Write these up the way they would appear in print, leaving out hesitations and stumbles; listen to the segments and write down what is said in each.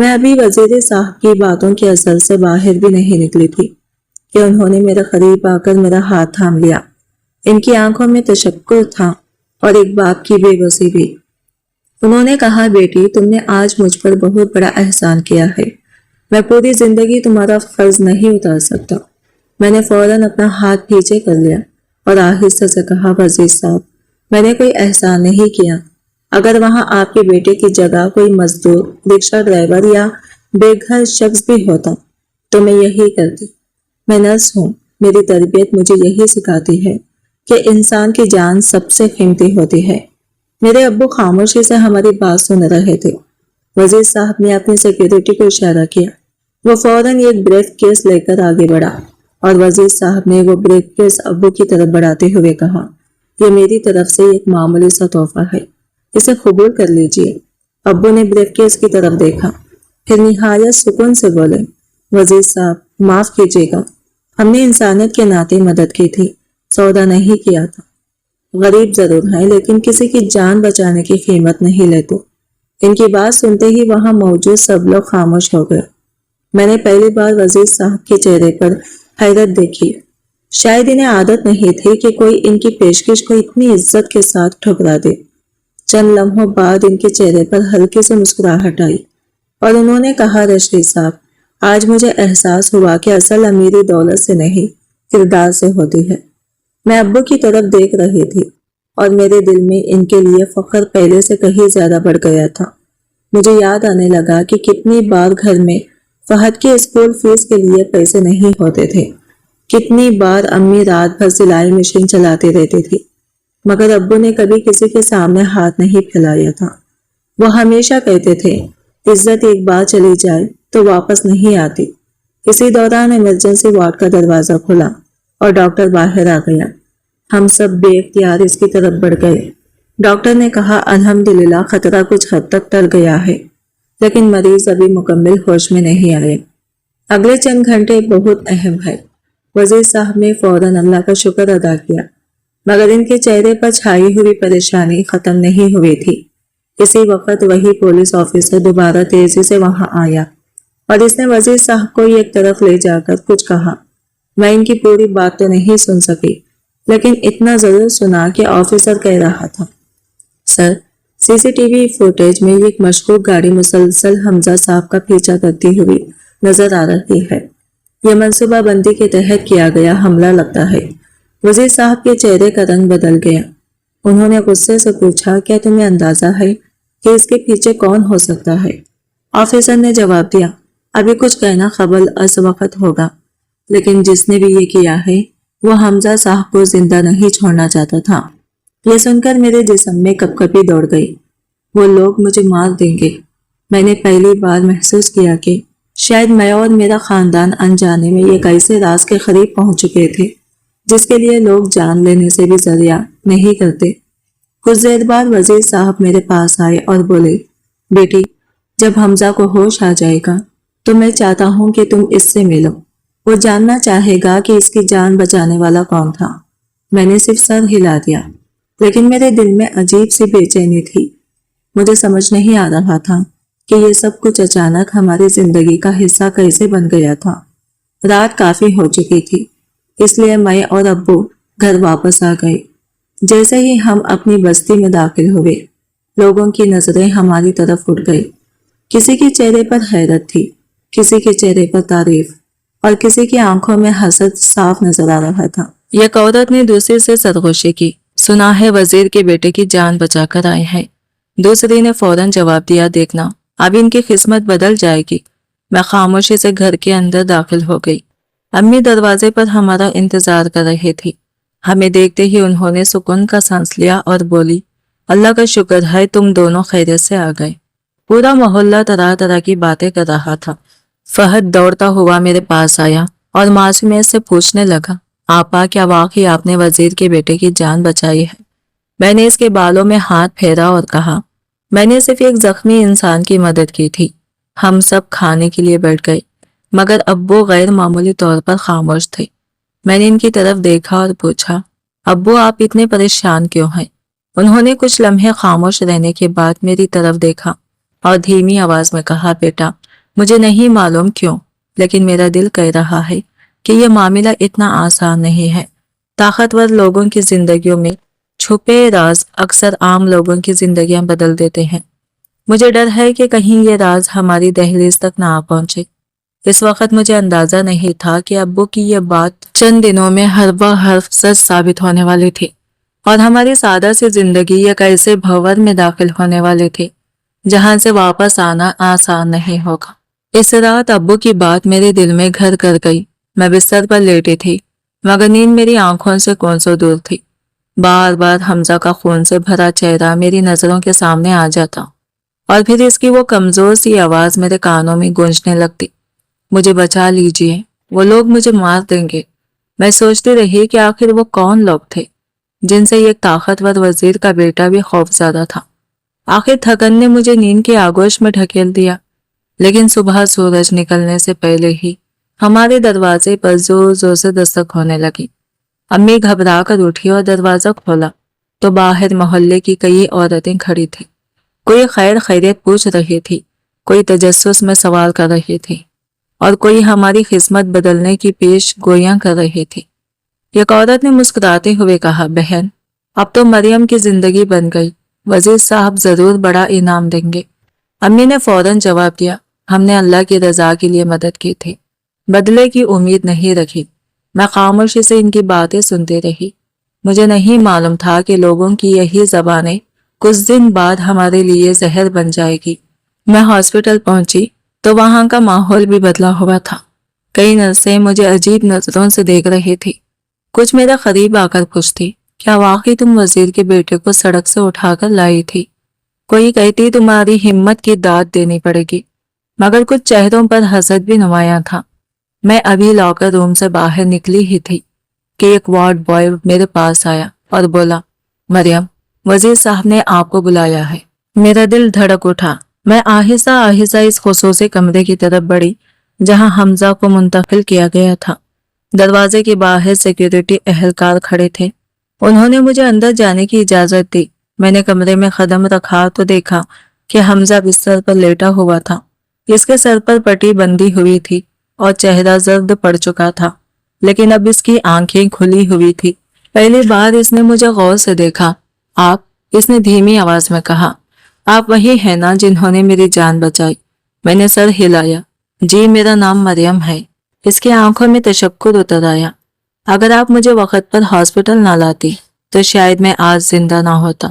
میں ابھی وزیر صاحب کی باتوں کے اثر سے باہر بھی نہیں نکلی تھی کہ انہوں نے میرے قریب آ کر میرا ہاتھ تھام لیا۔ ان کی آنکھوں میں تشکر تھا اور ایک باپ کی بے بسی بھی۔ انہوں نے کہا، بیٹی تم نے آج مجھ پر بہت بڑا احسان کیا ہے، میں پوری زندگی تمہارا قرض نہیں اتار سکتا۔ میں نے فوراً اپنا ہاتھ پیچھے کر لیا اور آہستہ سے کہا، وزیر صاحب میں نے کوئی احسان نہیں کیا۔ اگر وہاں آپ کے بیٹے کی جگہ کوئی مزدور، رکشہ ڈرائیور یا بے گھر شخص بھی ہوتا تو میں یہی کرتی۔ میں نرس ہوں، میری تربیت مجھے یہی سکھاتی ہے کہ انسان کی جان سب سے قیمتی ہوتی ہے۔ میرے ابو خاموشی سے ہماری بات سن رہے تھے۔ وزیر صاحب نے اپنی سیکیورٹی کو اشارہ کیا۔ وہ فوراً ایک بریف کیس لے کر آگے بڑھا اور وزیر صاحب نے وہ بریف کیس ابو کی طرف بڑھاتے ہوئے کہا، یہ میری طرف سے ایک معمولی سا تحفہ ہے، اسے قبول کر لیجئے۔ ابو نے بریف کیس کی طرف دیکھا، پھر نہایت سکون سے بولے، وزیر صاحب معاف کیجیے گا، ہم نے انسانیت کے ناطے مدد کی تھی، سودا نہیں کیا تھا۔ غریب ضرور ہیں لیکن کسی کی جان بچانے کی قیمت نہیں لیتے۔ ان کی بات سنتے ہی وہاں موجود سب لوگ خاموش ہو گئے۔ میں نے پہلی بار وزیر صاحب کے چہرے پر حیرت دیکھی۔ شاید انہیں عادت نہیں تھی کہ کوئی ان کی پیشکش کو اتنی عزت کے ساتھ ٹھکرا دے۔ چند لمحوں بعد ان کے چہرے پر ہلکی سے مسکراہٹ آئی اور انہوں نے کہا، رشید صاحب آج مجھے احساس ہوا کہ اصل امیری دولت سے نہیں، کردار سے ہوتی ہے۔ میں ابو کی طرف دیکھ رہی تھی اور میرے دل میں ان کے لیے فخر پہلے سے کہیں زیادہ بڑھ گیا تھا۔ مجھے یاد آنے لگا کہ کتنی بار گھر میں فہد کے اسکول فیس کے لیے پیسے نہیں ہوتے تھے، کتنی بار امی رات بھر سلائی مشین چلاتے رہتی تھی، مگر ابو نے کبھی کسی کے سامنے ہاتھ نہیں پھیلایا تھا۔ وہ ہمیشہ کہتے تھے، عزت ایک بار چلی جائے تو واپس نہیں آتی۔ اسی دوران ایمرجنسی وارڈ کا دروازہ کھلا اور ڈاکٹر باہر آ گیا۔ ہم سب بے اختیار اس کی طرف بڑھ گئے۔ ڈاکٹر نے کہا، الحمدللہ خطرہ کچھ حد تک ٹل گیا ہے، لیکن مریض ابھی مکمل ہوش میں نہیں آئے۔ اگلے چند گھنٹے بہت اہم ہے۔ وزیر صاحب نے فوراً اللہ کا شکر ادا کیا، مگر ان کے چہرے پر چھائی ہوئی پریشانی ختم نہیں ہوئی تھی۔ اسی وقت وہی پولیس آفیسر دوبارہ تیزی سے وہاں آیا اور اس نے وزیر صاحب کو ایک طرف لے جا کر کچھ کہا۔ میں ان کی پوری بات تو نہیں سن سکی، لیکن اتنا ضرور سنا کہ آفیسر کہہ رہا تھا، سر سی سی ٹی وی فوٹیج میں ایک مشکوک گاڑی مسلسل حمزہ صاحب کا پیچھا کرتی ہوئی نظر آ رہی ہے۔ یہ منصوبہ بندی کے تحت کیا گیا حملہ لگتا ہے۔ وزیر صاحب کے چہرے کا رنگ بدل گیا۔ انہوں نے غصے سے پوچھا، کیا تمہیں اندازہ ہے کہ اس کے پیچھے کون ہو سکتا ہے؟ آفیسر نے جواب دیا، ابھی کچھ کہنا قبل از وقت ہوگا، لیکن جس نے بھی یہ کیا ہے وہ حمزہ صاحب کو زندہ نہیں چھوڑنا چاہتا تھا۔ یہ سن کر میرے جسم میں کپکپی دوڑ گئی۔ وہ لوگ مجھے مار دیں گے۔ میں نے پہلی بار محسوس کیا کہ شاید میں اور میرا خاندان انجانے میں ایک ایسے راز کے قریب پہنچ چکے تھے جس کے لیے لوگ جان لینے سے بھی ذریعہ نہیں کرتے۔ کچھ دیر بعد وزیر صاحب میرے پاس آئے اور بولے، بیٹی جب حمزہ کو ہوش آ جائے گا تو میں چاہتا ہوں کہ تم اس سے ملو، وہ جاننا چاہے گا کہ اس کی جان بچانے والا کون تھا۔ میں نے صرف سر ہلا دیا، لیکن میرے دل میں عجیب سی بے چینی تھی۔ مجھے سمجھ نہیں آ رہا تھا کہ یہ سب کچھ اچانک ہماری زندگی کا حصہ کیسے بن گیا تھا۔ رات کافی ہو چکی تھی، اس لیے میں اور ابو گھر واپس آ گئے۔ جیسے ہی ہم اپنی بستی میں داخل ہوئے، لوگوں کی نظریں ہماری طرف اٹھ گئی۔ کسی کے چہرے پر حیرت تھی، کسی کے چہرے پر تعریف اور کسی کی آنکھوں میں حسد صاف نظر آ رہا تھا۔ یک عورت نے دوسری سے سرگوشی کی، سنا ہے وزیر کے بیٹے کی جان بچا کر آئے ہیں۔ دوسری نے فوراً جواب دیا، دیکھنا اب ان کی قسمت بدل جائے گی۔ میں خاموشی سے گھر کے اندر داخل ہو گئی۔ امی دروازے پر ہمارا انتظار کر رہی تھی۔ ہمیں دیکھتے ہی انہوں نے سکون کا سانس لیا اور بولی، اللہ کا شکر ہے تم دونوں خیریت سے آ گئے۔ پورا محلہ طرح طرح کی باتیں کر رہا تھا۔ فہد دوڑتا ہوا میرے پاس آیا اور معصومیت سے پوچھنے لگا، آپا کیا واقعی آپ نے وزیر کے بیٹے کی جان بچائی ہے؟ میں نے اس کے بالوں میں ہاتھ پھیرا اور کہا، میں نے صرف ایک زخمی انسان کی مدد کی تھی۔ ہم سب کھانے کے لیے بیٹھ گئے، مگر ابو غیر معمولی طور پر خاموش تھے۔ میں نے ان کی طرف دیکھا اور پوچھا، ابو آپ اتنے پریشان کیوں ہیں؟ انہوں نے کچھ لمحے خاموش رہنے کے بعد میری طرف دیکھا اور دھیمی آواز میں کہا، بیٹا مجھے نہیں معلوم کیوں، لیکن میرا دل کہہ رہا ہے کہ یہ معاملہ اتنا آسان نہیں ہے۔ طاقتور لوگوں کی زندگیوں میں چھپے راز اکثر عام لوگوں کی زندگیاں بدل دیتے ہیں۔ مجھے ڈر ہے کہ کہیں یہ راز ہماری دہلیز تک نہ آ پہنچے۔ اس وقت مجھے اندازہ نہیں تھا کہ ابو کی یہ بات چند دنوں میں حرف حرف سچ ثابت ہونے والی تھی، اور ہماری سادہ سی زندگی ایک ایسے بھور میں داخل ہونے والے تھے جہاں سے واپس آنا آسان نہیں ہوگا۔ اس رات ابو کی بات میرے دل میں گھر کر گئی۔ میں بستر پر لیٹی تھی، مگر نیند میری آنکھوں سے کونسوں دور تھی۔ بار بار حمزہ کا خون سے بھرا چہرہ میری نظروں کے سامنے آ جاتا، اور پھر اس کی وہ کمزور سی آواز میرے کانوں میں گونجنے لگتی، مجھے بچا لیجئے، وہ لوگ مجھے مار دیں گے۔ میں سوچتی رہی کہ آخر وہ کون لوگ تھے جن سے ایک طاقتور وزیر کا بیٹا بھی خوفزدہ تھا۔ آخر تھکن نے مجھے نیند کے آغوش میں ڈھکیل دیا، لیکن صبح سورج نکلنے سے پہلے ہی ہمارے دروازے پر زور زور سے دستک ہونے لگی۔ امی گھبرا کر اٹھی اور دروازہ کھولا تو باہر محلے کی کئی عورتیں کھڑی تھیں۔ کوئی خیر خیریت پوچھ رہی تھی، کوئی تجسس میں سوال کر رہی تھی، اور کوئی ہماری قسمت بدلنے کی پیش گوئیاں کر رہی تھی۔ ایک عورت نے مسکراتے ہوئے کہا، بہن، اب تو مریم کی زندگی بن گئی، وزیر صاحب ضرور بڑا انعام دیں گے۔ امی نے فوراً جواب دیا، ہم نے اللہ کی رضا کے لیے مدد کی تھی، بدلے کی امید نہیں رکھی۔ میں خاموشی سے ان کی باتیں سنتی رہی۔ مجھے نہیں معلوم تھا کہ لوگوں کی یہی زبانیں کچھ دن بعد ہمارے لیے زہر بن جائے گی۔ میں ہاسپٹل پہنچی تو وہاں کا ماحول بھی بدلا ہوا تھا۔ کئی نرسیں مجھے عجیب نظروں سے دیکھ رہی تھی۔ کچھ میرے قریب آ کر پوچھتی، کیا واقعی تم وزیر کے بیٹے کو سڑک سے اٹھا کر لائی تھی؟ کوئی کہتی تمہاری ہمت کی داد دینی پڑے گی، مگر کچھ چہروں پر حسد بھی نمایاں تھا۔ میں ابھی لاکر روم سے باہر نکلی ہی تھی کہ ایک وارڈ بوائے میرے پاس آیا اور بولا، مریم، وزیر صاحب نے آپ کو بلایا ہے۔ میرا دل دھڑک اٹھا۔ میں آہستہ آہستہ اس خصوصی کمرے کی طرف بڑھی جہاں حمزہ کو منتقل کیا گیا تھا۔ دروازے کے باہر سیکیورٹی اہلکار کھڑے تھے۔ انہوں نے مجھے اندر جانے کی اجازت دی۔ میں نے کمرے میں قدم رکھا تو دیکھا کہ حمزہ بستر پر لیٹا ہوا تھا۔ اس کے سر پر پٹی بندھی ہوئی تھی اور چہرہ زرد پڑ چکا تھا، لیکن اب اس کی آنکھیں کھلی ہوئی تھی۔ پہلی بار اس نے مجھے غور سے دیکھا۔ آپ، اس نے دھیمی آواز میں کہا، آپ وہی ہیں نا جنہوں نے میری جان بچائی؟ میں نے سر ہلایا۔ جی، میرا نام مریم ہے۔ اس کی آنکھوں میں تشکر اتر آیا۔ اگر آپ مجھے وقت پر ہاسپٹل نہ لاتی تو شاید میں آج زندہ نہ ہوتا۔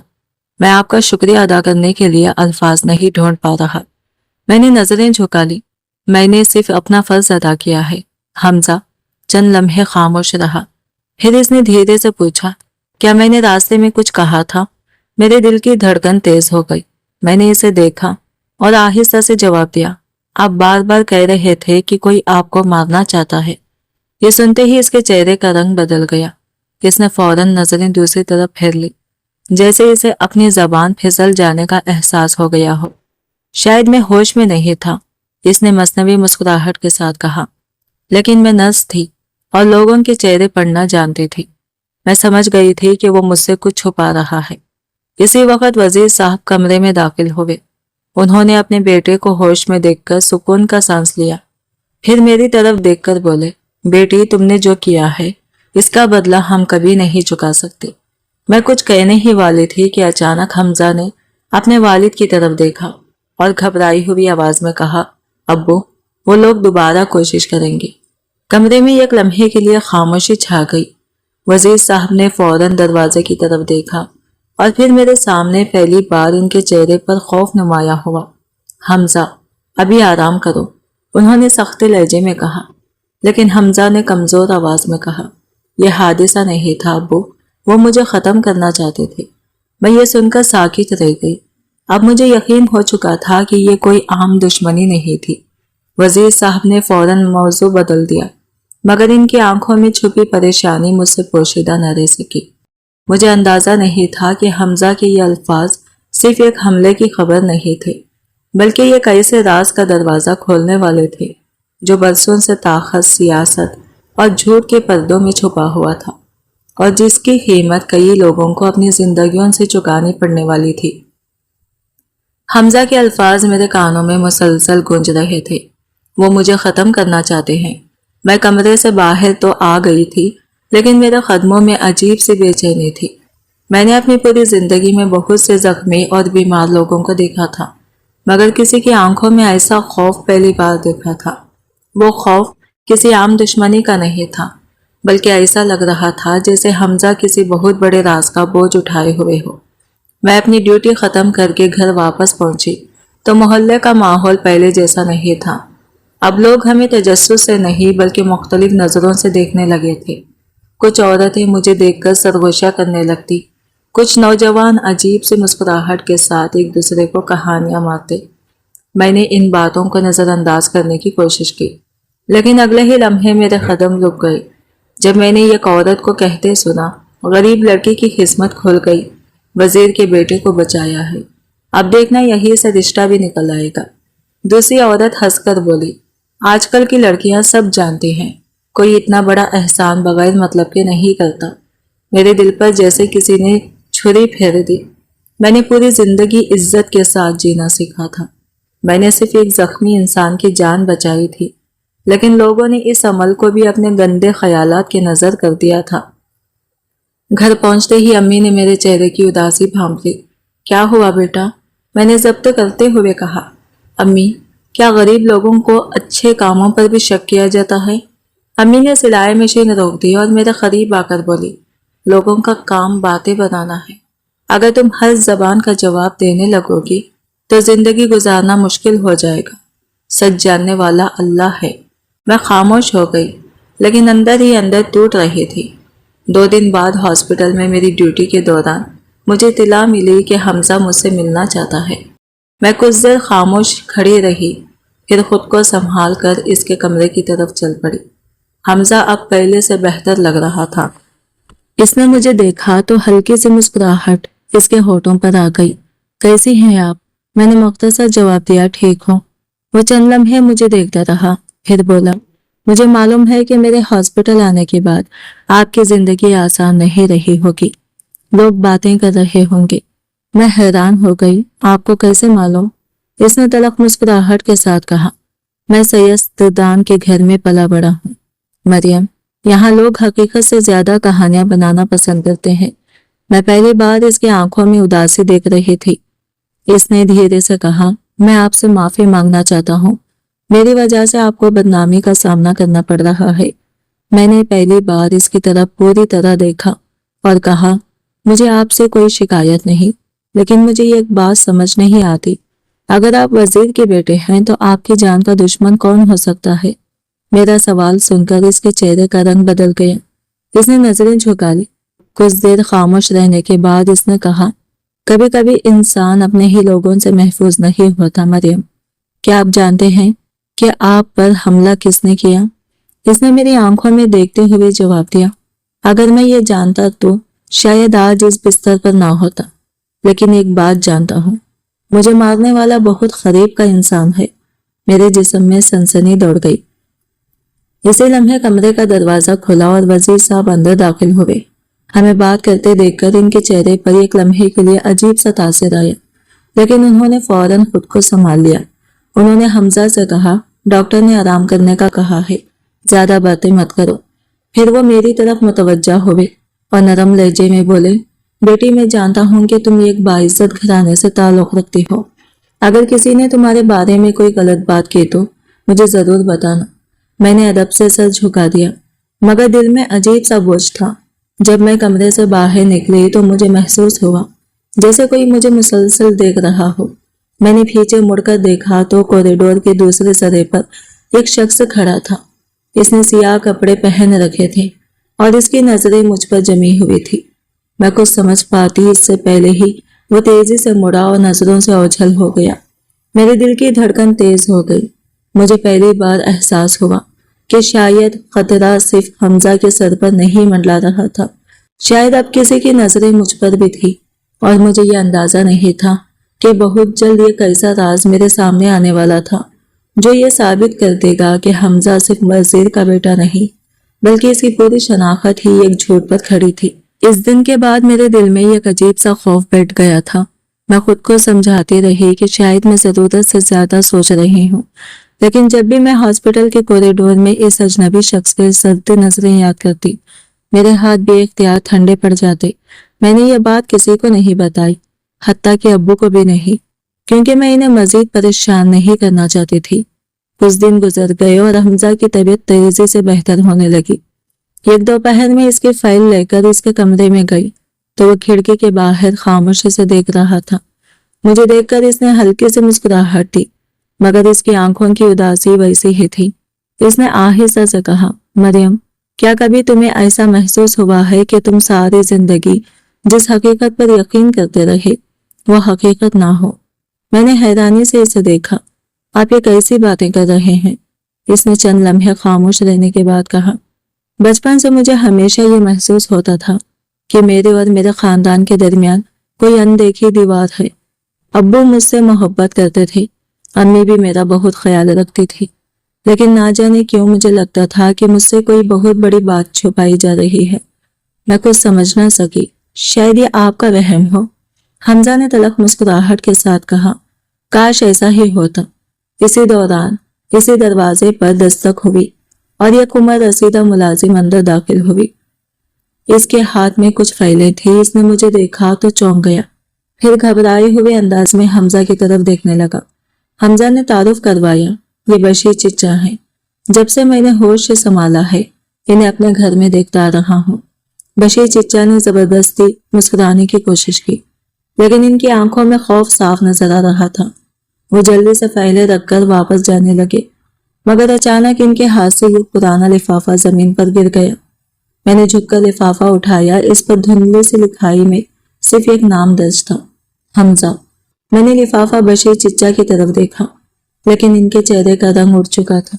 میں آپ کا شکریہ ادا کرنے کے لیے الفاظ نہیں ڈھونڈ پا رہا۔ میں نے نظریں جھکا لی۔ میں نے صرف اپنا فرض ادا کیا ہے۔ حمزہ چند لمحے خاموش رہا، پھر اس نے دھیرے سے پوچھا، کیا میں نے راستے میں کچھ کہا تھا؟ میرے دل کی دھڑکن تیز ہو گئی۔ میں نے اسے دیکھا اور آہستہ سے جواب دیا، آپ بار بار کہہ رہے تھے کہ کوئی آپ کو مارنا چاہتا ہے۔ یہ سنتے ہی اس کے چہرے کا رنگ بدل گیا۔ اس نے فوراً نظریں دوسری طرف پھیر لی، جیسے اسے اپنی زبان پھسل جانے کا احساس ہو گیا ہو۔ شاید میں ہوش میں نہیں تھا، اس نے مصنوعی مسکراہٹ کے ساتھ کہا، لیکن میں نرس تھی اور لوگوں کے چہرے پڑھنا جانتی تھی۔ میں سمجھ گئی تھی کہ وہ مجھ سے کچھ چھپا رہا ہے۔ اسی وقت وزیر صاحب کمرے میں داخل ہوئے۔ انہوں نے اپنے بیٹے کو ہوش میں دیکھ کر سکون کا سانس لیا، پھر میری طرف دیکھ کر بولے، بیٹی، تم نے جو کیا ہے اس کا بدلہ ہم کبھی نہیں چکا سکتے۔ میں کچھ کہنے ہی والی تھی کہ اچانک حمزہ نے اپنے والد کی طرف دیکھا اور گھبرائی ہوئی آواز میں کہا، ابو، وہ لوگ دوبارہ کوشش کریں گے۔ کمرے میں ایک لمحے کے لیے خاموشی چھا گئی۔ وزیر صاحب نے فوراً دروازے کی طرف دیکھا اور پھر میرے سامنے پہلی بار ان کے چہرے پر خوف نمایاں ہوا۔ حمزہ، ابھی آرام کرو، انہوں نے سخت لہجے میں کہا، لیکن حمزہ نے کمزور آواز میں کہا، یہ حادثہ نہیں تھا ابو، وہ مجھے ختم کرنا چاہتے تھے۔ میں یہ سن کر ساکت رہ گئی۔ اب مجھے یقین ہو چکا تھا کہ یہ کوئی عام دشمنی نہیں تھی۔ وزیر صاحب نے فوراً موضوع بدل دیا، مگر ان کی آنکھوں میں چھپی پریشانی مجھ سے پوشیدہ نہ رہ سکی۔ مجھے اندازہ نہیں تھا کہ حمزہ کے یہ الفاظ صرف ایک حملے کی خبر نہیں تھے، بلکہ یہ کیسے راز کا دروازہ کھولنے والے تھے جو برسوں سے طاقت، سیاست اور جھوٹ کے پردوں میں چھپا ہوا تھا، اور جس کی قیمت کئی لوگوں کو اپنی زندگیوں سے چکانی پڑنے والی تھی۔ حمزہ کے الفاظ میرے کانوں میں مسلسل گونج رہے تھے، وہ مجھے ختم کرنا چاہتے ہیں۔ میں کمرے سے باہر تو آ گئی تھی، لیکن میرے قدموں میں عجیب سی بے چینی تھی۔ میں نے اپنی پوری زندگی میں بہت سے زخمی اور بیمار لوگوں کو دیکھا تھا، مگر کسی کی آنکھوں میں ایسا خوف پہلی بار دیکھا تھا۔ وہ خوف کسی عام دشمنی کا نہیں تھا، بلکہ ایسا لگ رہا تھا جیسے حمزہ کسی بہت بڑے راز کا بوجھ اٹھائے ہوئے ہو۔ میں اپنی ڈیوٹی ختم کر کے گھر واپس پہنچی تو محلے کا ماحول پہلے جیسا نہیں تھا۔ اب لوگ ہمیں تجسس سے نہیں بلکہ مختلف نظروں سے دیکھنے لگے تھے۔ کچھ عورتیں مجھے دیکھ کر سرگوشیاں کرنے لگتی، کچھ نوجوان عجیب سے مسکراہٹ کے ساتھ ایک دوسرے کو کہانیاں مارتے۔ میں نے ان باتوں کو نظر انداز کرنے کی کوشش کی، لیکن اگلے ہی لمحے میرے قدم رک گئے جب میں نے ایک عورت کو کہتے سنا، غریب لڑکی کی قسمت کھل گئی، وزیر کے بیٹے کو بچایا ہے، اب دیکھنا یہی سے رشتہ بھی نکل آئے گا۔ دوسری عورت ہنس کر بولی، آج کل کی لڑکیاں سب جانتی ہیں، کوئی اتنا بڑا احسان بغیر مطلب کے نہیں کرتا۔ میرے دل پر جیسے کسی نے چھری پھیر دی۔ میں نے پوری زندگی عزت کے ساتھ جینا سیکھا تھا۔ میں نے صرف ایک زخمی انسان کی جان بچائی تھی، لیکن لوگوں نے اس عمل کو بھی اپنے گندے خیالات کے نظر کر دیا تھا۔ گھر پہنچتے ہی امی نے میرے چہرے کی اداسی بھانپ لی۔ کیا ہوا بیٹا؟ میں نے ضبط کرتے ہوئے کہا۔ امی، کیا غریب لوگوں کو اچھے کاموں پر بھی شک کیا جاتا ہے؟ امی نے سلائی مشین روک دی اور میرے قریب آ کر بولی، لوگوں کا کام باتیں بنانا ہے۔ اگر تم ہر زبان کا جواب دینے لگو گی تو زندگی گزارنا مشکل ہو جائے گا۔ سچ جاننے والا اللہ ہے۔ میں خاموش ہو گئی، لیکن اندر ہی اندر ٹوٹ رہی تھی۔ 2 دن بعد ہاسپٹل میں میری ڈیوٹی کے دوران مجھے اطلاع ملی کہ حمزہ مجھ سے ملنا چاہتا ہے۔ میں کچھ دیر خاموش کھڑی رہی، پھر خود کو سنبھال کر اس کے کمرے کی طرف چل پڑی۔ حمزہ اب پہلے سے بہتر لگ رہا تھا۔ اس نے مجھے دیکھا تو ہلکی سی مسکراہٹ اس کے ہونٹوں پر آ گئی۔ کیسی ہیں آپ؟ میں نے مختصر جواب دیا، ٹھیک ہوں۔ وہ چند لمحے مجھے دیکھتا رہا، پھر بولا، مجھے معلوم ہے کہ میرے ہاسپٹل آنے کے بعد آپ کی زندگی آسان نہیں رہی ہوگی، لوگ باتیں کر رہے ہوں گے۔ میں حیران ہو گئی، آپ کو کیسے معلوم؟ اس نے تلخ مسکراہٹ کے ساتھ کہا، میں سیاستدان کے گھر میں پلا بڑا ہوں مریم، یہاں لوگ حقیقت سے زیادہ کہانیاں بنانا پسند کرتے ہیں۔ میں پہلی بار اس کی آنکھوں میں اداسی دیکھ رہی تھی۔ اس نے دھیرے سے کہا، میں آپ سے معافی مانگنا چاہتا ہوں، میری وجہ سے آپ کو بدنامی کا سامنا کرنا پڑ رہا ہے۔ میں نے پہلی بار اس کی طرف پوری طرح دیکھا اور کہا، مجھے آپ سے کوئی شکایت نہیں، لیکن مجھے یہ ایک بات سمجھ نہیں آتی، اگر آپ وزیر کے بیٹے ہیں تو آپ کی جان کا دشمن کون ہو سکتا ہے؟ میرا سوال سن کر اس کے چہرے کا رنگ بدل گیا۔ اس نے نظریں جھکا لی۔ کچھ دیر خاموش رہنے کے بعد اس نے کہا، کبھی کبھی انسان اپنے ہی لوگوں سے محفوظ نہیں ہوتا مریم۔ کیا آپ جانتے ہیں کہ آپ پر حملہ کس نے کیا؟ اس نے میری آنکھوں میں دیکھتے ہوئے جواب دیا، اگر میں یہ جانتا تو شاید آج اس بستر پر نہ ہوتا، لیکن ایک بات جانتا ہوں، مجھے مارنے والا بہت قریب کا انسان ہے۔ میرے جسم میں سنسنی دوڑ گئی۔ اسی لمحے کمرے کا دروازہ کھلا اور وزیر صاحب اندر داخل ہوئے۔ ہمیں بات کرتے دیکھ کر ان کے چہرے پر ایک لمحے کے لیے عجیب سا تاثر آیا، لیکن انہوں نے فوراً خود کو سنبھال لیا۔ انہوں نے حمزہ سے کہا، ڈاکٹر نے آرام کرنے کا کہا ہے، زیادہ باتیں مت کرو۔ پھر وہ میری طرف متوجہ ہوئے اور نرم لہجے میں بولے، بیٹی میں جانتا ہوں کہ تم ایک باعزت گھرانے سے تعلق رکھتی ہو، اگر کسی نے تمہارے بارے میں کوئی غلط بات کی تو مجھے ضرور بتانا۔ میں نے ادب سے سر جھکا دیا، مگر دل میں عجیب سا بوجھ تھا۔ جب میں کمرے سے باہر نکلی تو مجھے محسوس ہوا جیسے کوئی مجھے مسلسل دیکھ رہا ہو۔ میں نے پیچھے مڑ کر دیکھا تو کوریڈور کے دوسرے سرے پر ایک شخص کھڑا تھا۔ اس نے سیاہ کپڑے پہن رکھے تھے اور اس کی نظریں مجھ پر جمی ہوئی تھی۔ میں کچھ سمجھ پاتی اس سے پہلے ہی وہ تیزی سے مڑا اور نظروں سے اوجھل ہو گیا۔ میرے دل کی دھڑکن تیز ہو گئی۔ مجھے پہلی بار احساس ہوا کہ شاید خطرہ صرف حمزہ کے سر پر نہیں منڈلا رہا تھا، شاید اب کسی کی نظریں مجھ پر بھی تھی، اور مجھے یہ اندازہ نہیں تھا کہ بہت جلد ایک ایسا راز میرے سامنے آنے والا تھا جو یہ ثابت کر دے گا کہ حمزہ صرف وزیر کا بیٹا نہیں بلکہ اس کی پوری شناخت ہی ایک جھوٹ پر کھڑی تھی۔ اس دن کے بعد میرے دل میں ایک عجیب سا خوف بیٹھ گیا تھا۔ میں خود کو سمجھاتی رہی کہ شاید میں ضرورت سے زیادہ سوچ رہی ہوں، لیکن جب بھی میں ہاسپٹل کے کوریڈور میں اس اجنبی شخص کے سرد نظریں یاد کرتی، میرے ہاتھ بے اختیار ٹھنڈے پڑ جاتے۔ میں نے یہ بات کسی کو نہیں بتائی، حتیٰ کہ ابو کو بھی نہیں، کیونکہ میں انہیں مزید پریشان نہیں کرنا چاہتی تھی۔ کچھ دن گزر گئے اور حمزہ کی طبیعت تیزی سے بہتر ہونے لگی۔ ایک دوپہر میں اس کی فائل لے کر اس کے کمرے میں گئی تو وہ کھڑکی کے باہر خاموشی سے دیکھ رہا تھا۔ مجھے دیکھ کر اس نے ہلکی سے مسکراہٹ دی، مگر اس کی آنکھوں کی اداسی ویسی ہی تھی۔ اس نے آہستہ سے کہا، مریم، کیا کبھی تمہیں ایسا محسوس ہوا ہے کہ تم ساری زندگی جس حقیقت پر یقین کرتے رہے وہ حقیقت نہ ہو؟ میں نے حیرانی سے اسے دیکھا۔ آپ یہ کیسی باتیں کر رہے ہیں؟ اس نے چند لمحے خاموش رہنے کے بعد کہا، بچپن سے مجھے ہمیشہ یہ محسوس ہوتا تھا کہ میرے اور میرے خاندان کے درمیان کوئی اندیکھی دیوار ہے۔ ابو مجھ سے محبت کرتے تھے، امی بھی میرا بہت خیال رکھتی تھی، لیکن نہ جانے کیوں مجھے لگتا تھا کہ مجھ سے کوئی بہت بڑی بات چھپائی جا رہی ہے۔ میں کچھ سمجھ نہ سکی، شاید یہ آپ کا وہم ہو۔ حمزہ نے تلخ مسکراہٹ کے ساتھ کہا، کاش ایسا ہی ہوتا۔ اسی دوران اسی دروازے پر دستک ہوئی اور ایک عمر رسیدہ ملازم اندر داخل ہوئی۔ اس کے ہاتھ میں کچھ فائلیں تھی۔ اس نے مجھے دیکھا تو چونک گیا، پھر گھبرائے ہوئے انداز میں حمزہ کی طرف دیکھنے لگا۔ حمزہ نے تعارف کروایا، یہ بشیر چچا ہیں، جب سے میں نے ہوش سے سنبھالا ہے انہیں اپنے گھر میں دیکھتا آ رہا ہوں۔ بشیر چچا نے زبردستی مسکرانے کی کوشش کی، لیکن ان کی آنکھوں میں خوف صاف نظر آ رہا تھا۔ وہ جلدی سے فائلیں رکھ کر واپس جانے لگے، مگر اچانک ان کے ہاتھ سے یہ پرانا لفافہ زمین پر گر گیا۔ میں نے جھک کر لفافہ اٹھایا، اس پر دھندلی سی لکھائی میں صرف ایک نام درج تھا، حمزہ۔ میں نے لفافہ بشیر چچا کی طرف دیکھا، لیکن ان کے چہرے کا رنگ اڑ چکا تھا۔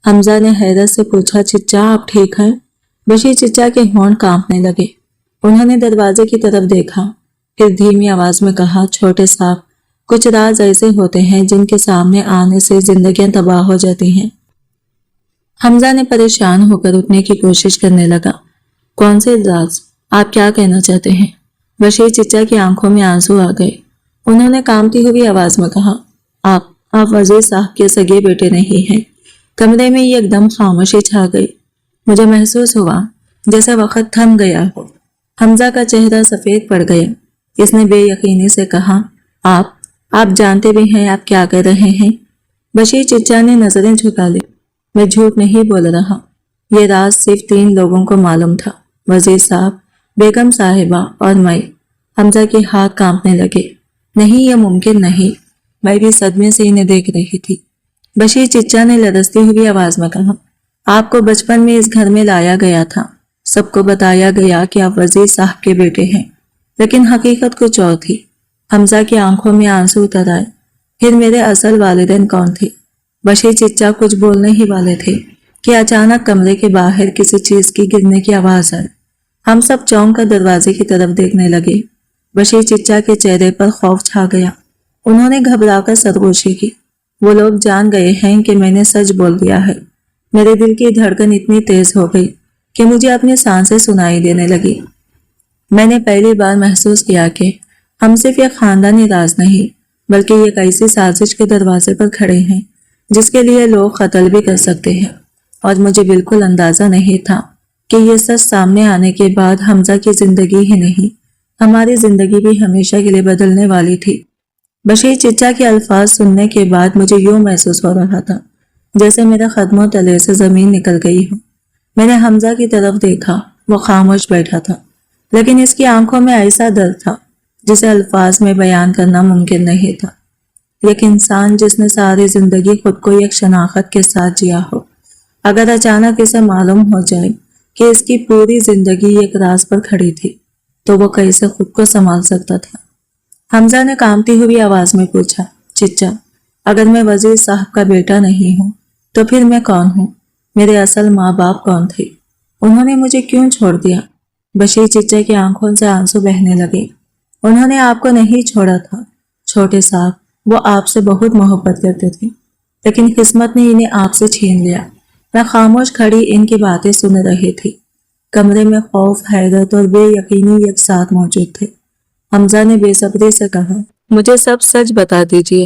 حمزہ نے حیرت سے پوچھا، چچا آپ ٹھیک ہیں؟ بشیر چچا کے ہونٹ کانپنے لگے۔ انہوں نے دروازے کی طرف دیکھا، پھر دھیمی آواز میں کہا، چھوٹے صاحب، کچھ راز ایسے ہوتے ہیں جن کے سامنے آنے سے زندگیاں تباہ ہو جاتی ہیں۔ حمزہ نے پریشان ہو کر اٹھنے کی کوشش کرنے لگا۔ کون سے راز؟ آپ کیا کہنا چاہتے ہیں؟ بشیر چچا کی آنکھوں میں آنسو آ گئے۔ انہوں نے کانپتی ہوئی آواز میں کہا، آپ وزیر صاحب کے سگے بیٹے نہیں ہیں۔ کمرے میں ایک دم خاموشی چھا گئی۔ مجھے محسوس ہوا جیسے وقت تھم گیا ہو۔ حمزہ کا چہرہ سفید پڑ گیا۔ اس نے بے یقینی سے کہا، آپ جانتے بھی ہیں آپ کیا کر رہے ہیں؟ بشیر چچا نے نظریں جھکا لی۔ میں جھوٹ نہیں بول رہا، یہ راز صرف 3 لوگوں کو معلوم تھا، وزیر صاحب، بیگم صاحبہ اور میں۔ حمزہ کے ہاتھ کانپنے لگے۔ نہیں، یہ ممکن نہیں۔ میں بھی صدمے سے انہیں دیکھ رہی تھی۔ بشیر چچا نے لرزتی ہوئی آواز میں کہا، آپ کو بچپن میں اس گھر میں لایا گیا تھا، سب کو بتایا گیا کہ آپ وزیر صاحب کے بیٹے ہیں، لیکن حقیقت کچھ اور تھی۔ حمزہ کی آنکھوں میں آنسو اتر آئے۔ پھر میرے اصل والدین کون تھے؟ بشیر چچا کچھ بولنے ہی والے تھے کہ اچانک کمرے کے باہر کسی چیز کی گرنے کی آواز آئی۔ ہم سب چونک کر دروازے کی طرف دیکھنے لگے۔ بشیر چچا کے چہرے پر خوف چھا گیا۔ انہوں نے گھبرا کر سرگوشی کی۔ وہ لوگ جان گئے ہیں کہ میں نے سچ بول دیا ہے۔ میرے دل کی دھڑکن اتنی تیز ہو گئی کہ مجھے اپنی سانسیں سنائی دینے لگی۔ میں نے پہلی بار محسوس کیا کہ ہم صرف ایک خاندانی راز نہیں، بلکہ ایک ایسی سازش کے دروازے پر کھڑے ہیں جس کے لیے لوگ قتل بھی کر سکتے ہیں، اور مجھے بالکل اندازہ نہیں تھا کہ یہ سچ سامنے آنے کے بعد حمزہ کی زندگی ہی نہیں، ہماری زندگی بھی ہمیشہ کے لیے بدلنے والی تھی۔ بشیر چچا کے الفاظ سننے کے بعد مجھے یوں محسوس ہو رہا تھا جیسے میرے قدموں تلے سے زمین نکل گئی ہو۔ میں نے حمزہ کی طرف دیکھا، وہ خاموش بیٹھا تھا، لیکن اس کی آنکھوں میں ایسا درد تھا جسے الفاظ میں بیان کرنا ممکن نہیں تھا۔ ایک انسان جس نے ساری زندگی خود کو ایک شناخت کے ساتھ جیا ہو، اگر اچانک اسے معلوم ہو جائے کہ اس کی پوری زندگی ایک راز پر کھڑی تھی تو وہ کیسے خود کو سنبھال سکتا تھا؟ حمزہ نے کانپتی ہوئی آواز میں پوچھا، چچا، اگر میں وزیر صاحب کا بیٹا نہیں ہوں تو پھر میں کون ہوں؟ میرے اصل ماں باپ کون تھے؟ انہوں نے مجھے کیوں چھوڑ دیا؟ بشیر چچا کی آنکھوں سے آنسو بہنے لگے۔ انہوں نے آپ کو نہیں چھوڑا تھا چھوٹے صاحب، وہ آپ سے بہت محبت کرتے تھے، لیکن قسمت نے انہیں آپ سے چھین لیا۔ میں خاموش کھڑی ان کی باتیں سن رہی تھی۔ کمرے میں خوف، حیرت اور بے یقینی ایک ساتھ موجود تھے۔ حمزہ نے بے صبری سے کہا، مجھے سب سچ بتا دیجئے،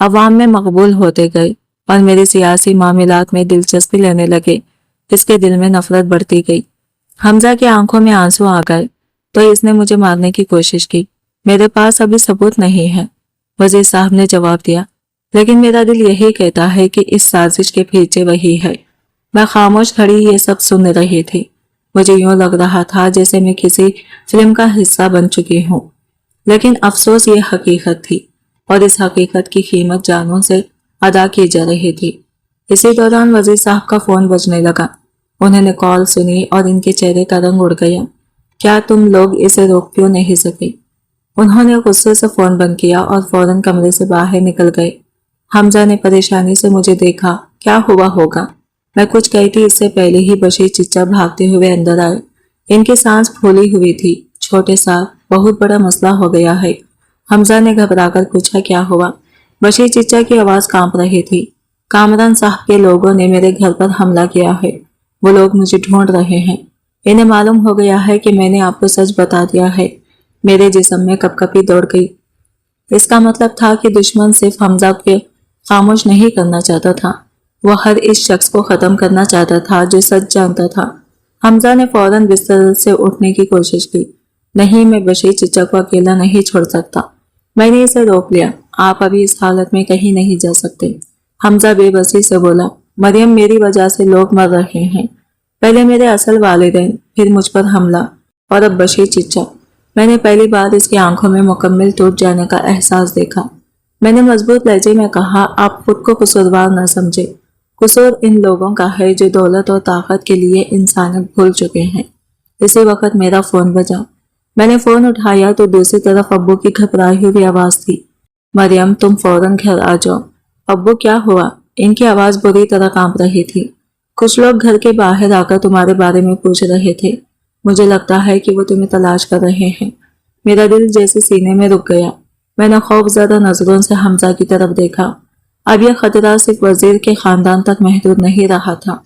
عوام میں مقبول ہوتے گئے اور میری سیاسی معاملات میں دلچسپی لینے لگے۔ اس کے دل میں نفرت بڑھتی گئی۔ حمزہ کی آنکھوں میں آنسو آ گئے تو اس نے مجھے مارنے کی کوشش کی۔ میرے پاس ابھی ثبوت نہیں ہے، وزیر صاحب نے جواب دیا، لیکن میرا دل یہی کہتا ہے کہ اس سازش کے پیچھے وہی ہے۔ میں خاموش کھڑی یہ سب سن رہی تھی۔ مجھے یوں لگ رہا تھا جیسے میں کسی فلم کا حصہ بن چکی ہوں، لیکن افسوس یہ حقیقت تھی اور اس حقیقت کی قیمت جانوں سے ادا کی جا رہی تھی۔ اسی دوران وزیر صاحب کا فون بجنے لگا۔ انہوں نے کال سنی اور ان کے چہرے کا رنگ اڑ گیا۔ کیا تم لوگ اسے روک کیوں نہیں سکے؟ انہوں نے غصے سے فون بند کیا اور فوراً کمرے سے باہر نکل گئے۔ حمزہ نے پریشانی سے مجھے دیکھا۔ کیا ہوا ہوگا؟ میں کچھ کہی تھی اس سے پہلے ہی بشیر چچا بھاگتے ہوئے اندر آئے۔ ان کی سانس پھولی ہوئی تھی۔ چھوٹے صاحب، بہت بڑا مسئلہ ہو گیا ہے۔ حمزہ نے گھبرا کر پوچھا، کیا ہوا؟ بشیر چچا کی آواز کانپ رہی تھی۔ کامران صاحب کے لوگوں نے میرے گھر پر حملہ کیا ہے۔ وہ لوگ مجھے ڈھونڈ رہے ہیں۔ انہیں معلوم ہو گیا ہے کہ میں نے آپ کو سچ بتا دیا ہے۔ میرے جسم میں کپکپی دوڑ گئی۔ اس کا مطلب تھا کہ دشمن صرف حمزہ کو خاموش نہیں کرنا چاہتا تھا، وہ ہر اس شخص کو ختم کرنا چاہتا تھا جو سچ جانتا تھا۔ حمزہ نے فوراً بستر سے اٹھنے کی کوشش کی۔ نہیں، میں بشیر چچا کو اکیلا نہیں چھوڑ سکتا۔ میں نے اسے روک لیا۔ آپ ابھی اس حالت میں کہیں نہیں جا سکتے۔ حمزہ بے بسی سے بولا، مریم، میری وجہ سے لوگ مر رہے ہیں۔ پہلے میرے اصل والدین، پھر مجھ پر حملہ، اور اب بشیر چچا۔ میں نے پہلی بار اس کی آنکھوں میں مکمل ٹوٹ جانے کا احساس دیکھا۔ میں نے مضبوط لہجے میں کہا، آپ خود کو قصوروار نہ سمجھے۔ قصور ان لوگوں کا ہے جو دولت اور طاقت کے لیے انسانیت بھول چکے ہیں۔ اسی وقت میرا فون بجا۔ میں نے فون اٹھایا تو دوسری طرف ابو کی گھبرائی ہوئی آواز تھی، مریم، تم فوراً گھر آ جاؤ۔ ابو، کیا ہوا؟ ان کی آواز بری طرح کانپ رہی تھی۔ کچھ لوگ گھر کے باہر آ کر تمہارے بارے میں پوچھ رہے تھے۔ مجھے لگتا ہے کہ وہ تمہیں تلاش کر رہے ہیں۔ میرا دل جیسے سینے میں رک گیا۔ میں نے خوف زدہ نظروں سے حمزہ کی طرف دیکھا۔ اب یہ خطرہ صرف وزیر کے خاندان تک محدود نہیں رہا تھا۔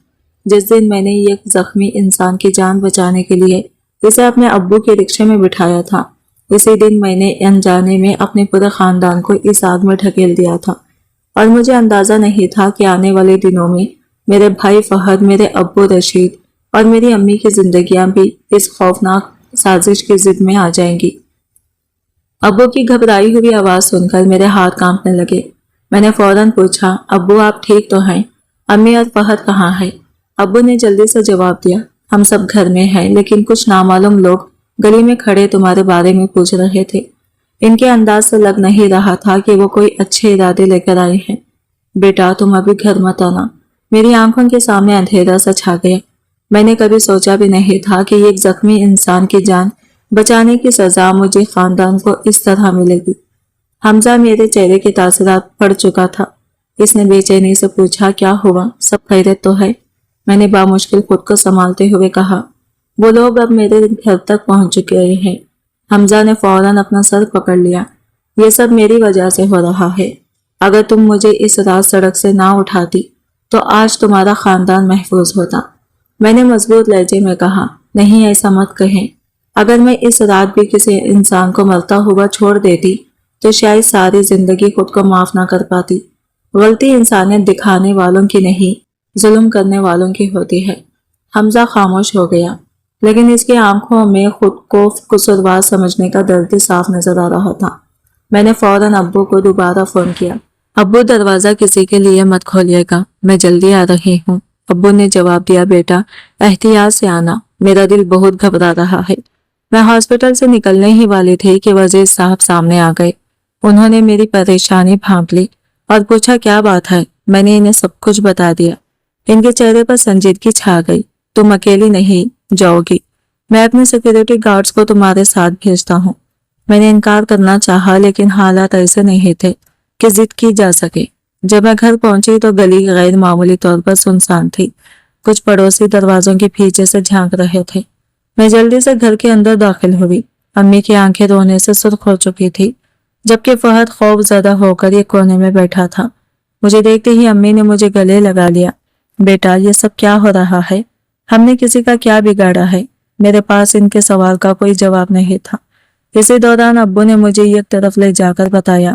جس دن میں نے ایک زخمی انسان کی جان بچانے کے لیے اسے اپنے ابو کے رکشے میں بٹھایا تھا، اسی دن میں نے انجانے میں اپنے پورے خاندان کو اس آگ میں ڈھکیل دیا تھا، اور مجھے اندازہ نہیں تھا کہ آنے والے دنوں میں میرے بھائی فہد، میرے ابو رشید اور میری امی کی زندگیاں بھی اس خوفناک سازش کی زد میں آ جائیں گی۔ ابو کی گھبرائی ہوئی آواز سن کر میرے ہاتھ کانپنے لگے۔ میں نے فوراً پوچھا، ابو آپ ٹھیک تو ہیں؟ امی اور فہد کہاں ہے؟ ابو نے جلدی سے جواب دیا، ہم سب گھر میں ہیں، لیکن کچھ نامعلوم لوگ گلی میں کھڑے تمہارے بارے میں پوچھ رہے تھے۔ ان کے انداز سے لگ نہیں رہا تھا کہ وہ کوئی اچھے ارادے لے کر آئے ہیں۔ بیٹا، تم ابھی گھر مت آنا۔ میری آنکھوں کے سامنے اندھیرا سا چھا گیا۔ میں نے کبھی سوچا بھی نہیں تھا کہ ایک زخمی انسان کی جان بچانے کی سزا مجھے خاندان کو اس طرح ملے گی۔ حمزہ میرے چہرے کے تاثرات پڑ چکا تھا۔ اس نے بے چینی سے پوچھا، کیا ہوا؟ سب خیریت تو ہے؟ میں نے بامشکل خود کو سنبھالتے ہوئے کہا، وہ لوگ اب میرے گھر تک پہنچ چکے ہیں۔ حمزہ نے فوراً اپنا سر پکڑ لیا۔ یہ سب میری وجہ سے ہو رہا ہے۔ اگر تم مجھے اس رات سڑک سے نہ اٹھاتی تو آج تمہارا خاندان محفوظ ہوتا۔ میں نے مضبوط لہجے میں کہا، نہیں، ایسا مت کہیں۔ اگر میں اس رات بھی کسی انسان کو مرتا ہوا چھوڑ دیتی تو شاید ساری زندگی خود کو معاف نہ کر پاتی۔ غلطی انسانیت دکھانے والوں کی نہیں، ظلم کرنے والوں کی ہوتی ہے۔ حمزہ خاموش ہو گیا، لیکن اس کی آنکھوں میں خود کو قصوروار سمجھنے کا درد صاف نظر آ رہا تھا۔ میں نے فوراً ابو کو دوبارہ فون کیا۔ ابو، دروازہ کسی کے لیے مت کھولیے گا، میں جلدی آ رہی ہوں۔ ابو نے جواب دیا، بیٹا احتیاط سے آنا، میرا دل بہت گھبرا رہا ہے۔ میں ہاسپٹل سے نکلنے ہی والی تھی کہ وزیر صاحب سامنے آ گئے۔ انہوں نے میری پریشانی بھانپ لی اور پوچھا، کیا بات ہے؟ میں نے انہیں سب کچھ بتا دیا۔ ان کے چہرے پر سنجیدگی چھا گئی۔ تم اکیلی نہیں جاؤ گی، میں اپنے سیکیورٹی گارڈز کو تمہارے ساتھ بھیجتا ہوں۔ میں نے انکار کرنا چاہا، لیکن حالات ایسے نہیں تھے کہ ضد کی جا سکے۔ جب میں گھر پہنچی تو گلی غیر معمولی طور پر سنسان تھی۔ کچھ پڑوسی دروازوں کے پیچھے سے جھانک رہے تھے۔ میں جلدی سے گھر کے اندر داخل ہوئی۔ امی کی آنکھیں رونے سے سرخ ہو چکی تھی، جبکہ فہد خوف زدہ ہو کر ایک کونے میں بیٹھا تھا۔ مجھے دیکھتے ہی امی نے مجھے گلے لگا لیا۔ بیٹا، یہ سب کیا ہو رہا ہے؟ ہم نے کسی کا کیا بگاڑا ہے؟ میرے پاس ان کے سوال کا کوئی جواب نہیں تھا۔ اسی دوران ابو نے مجھے ایک طرف لے جا کر بتایا،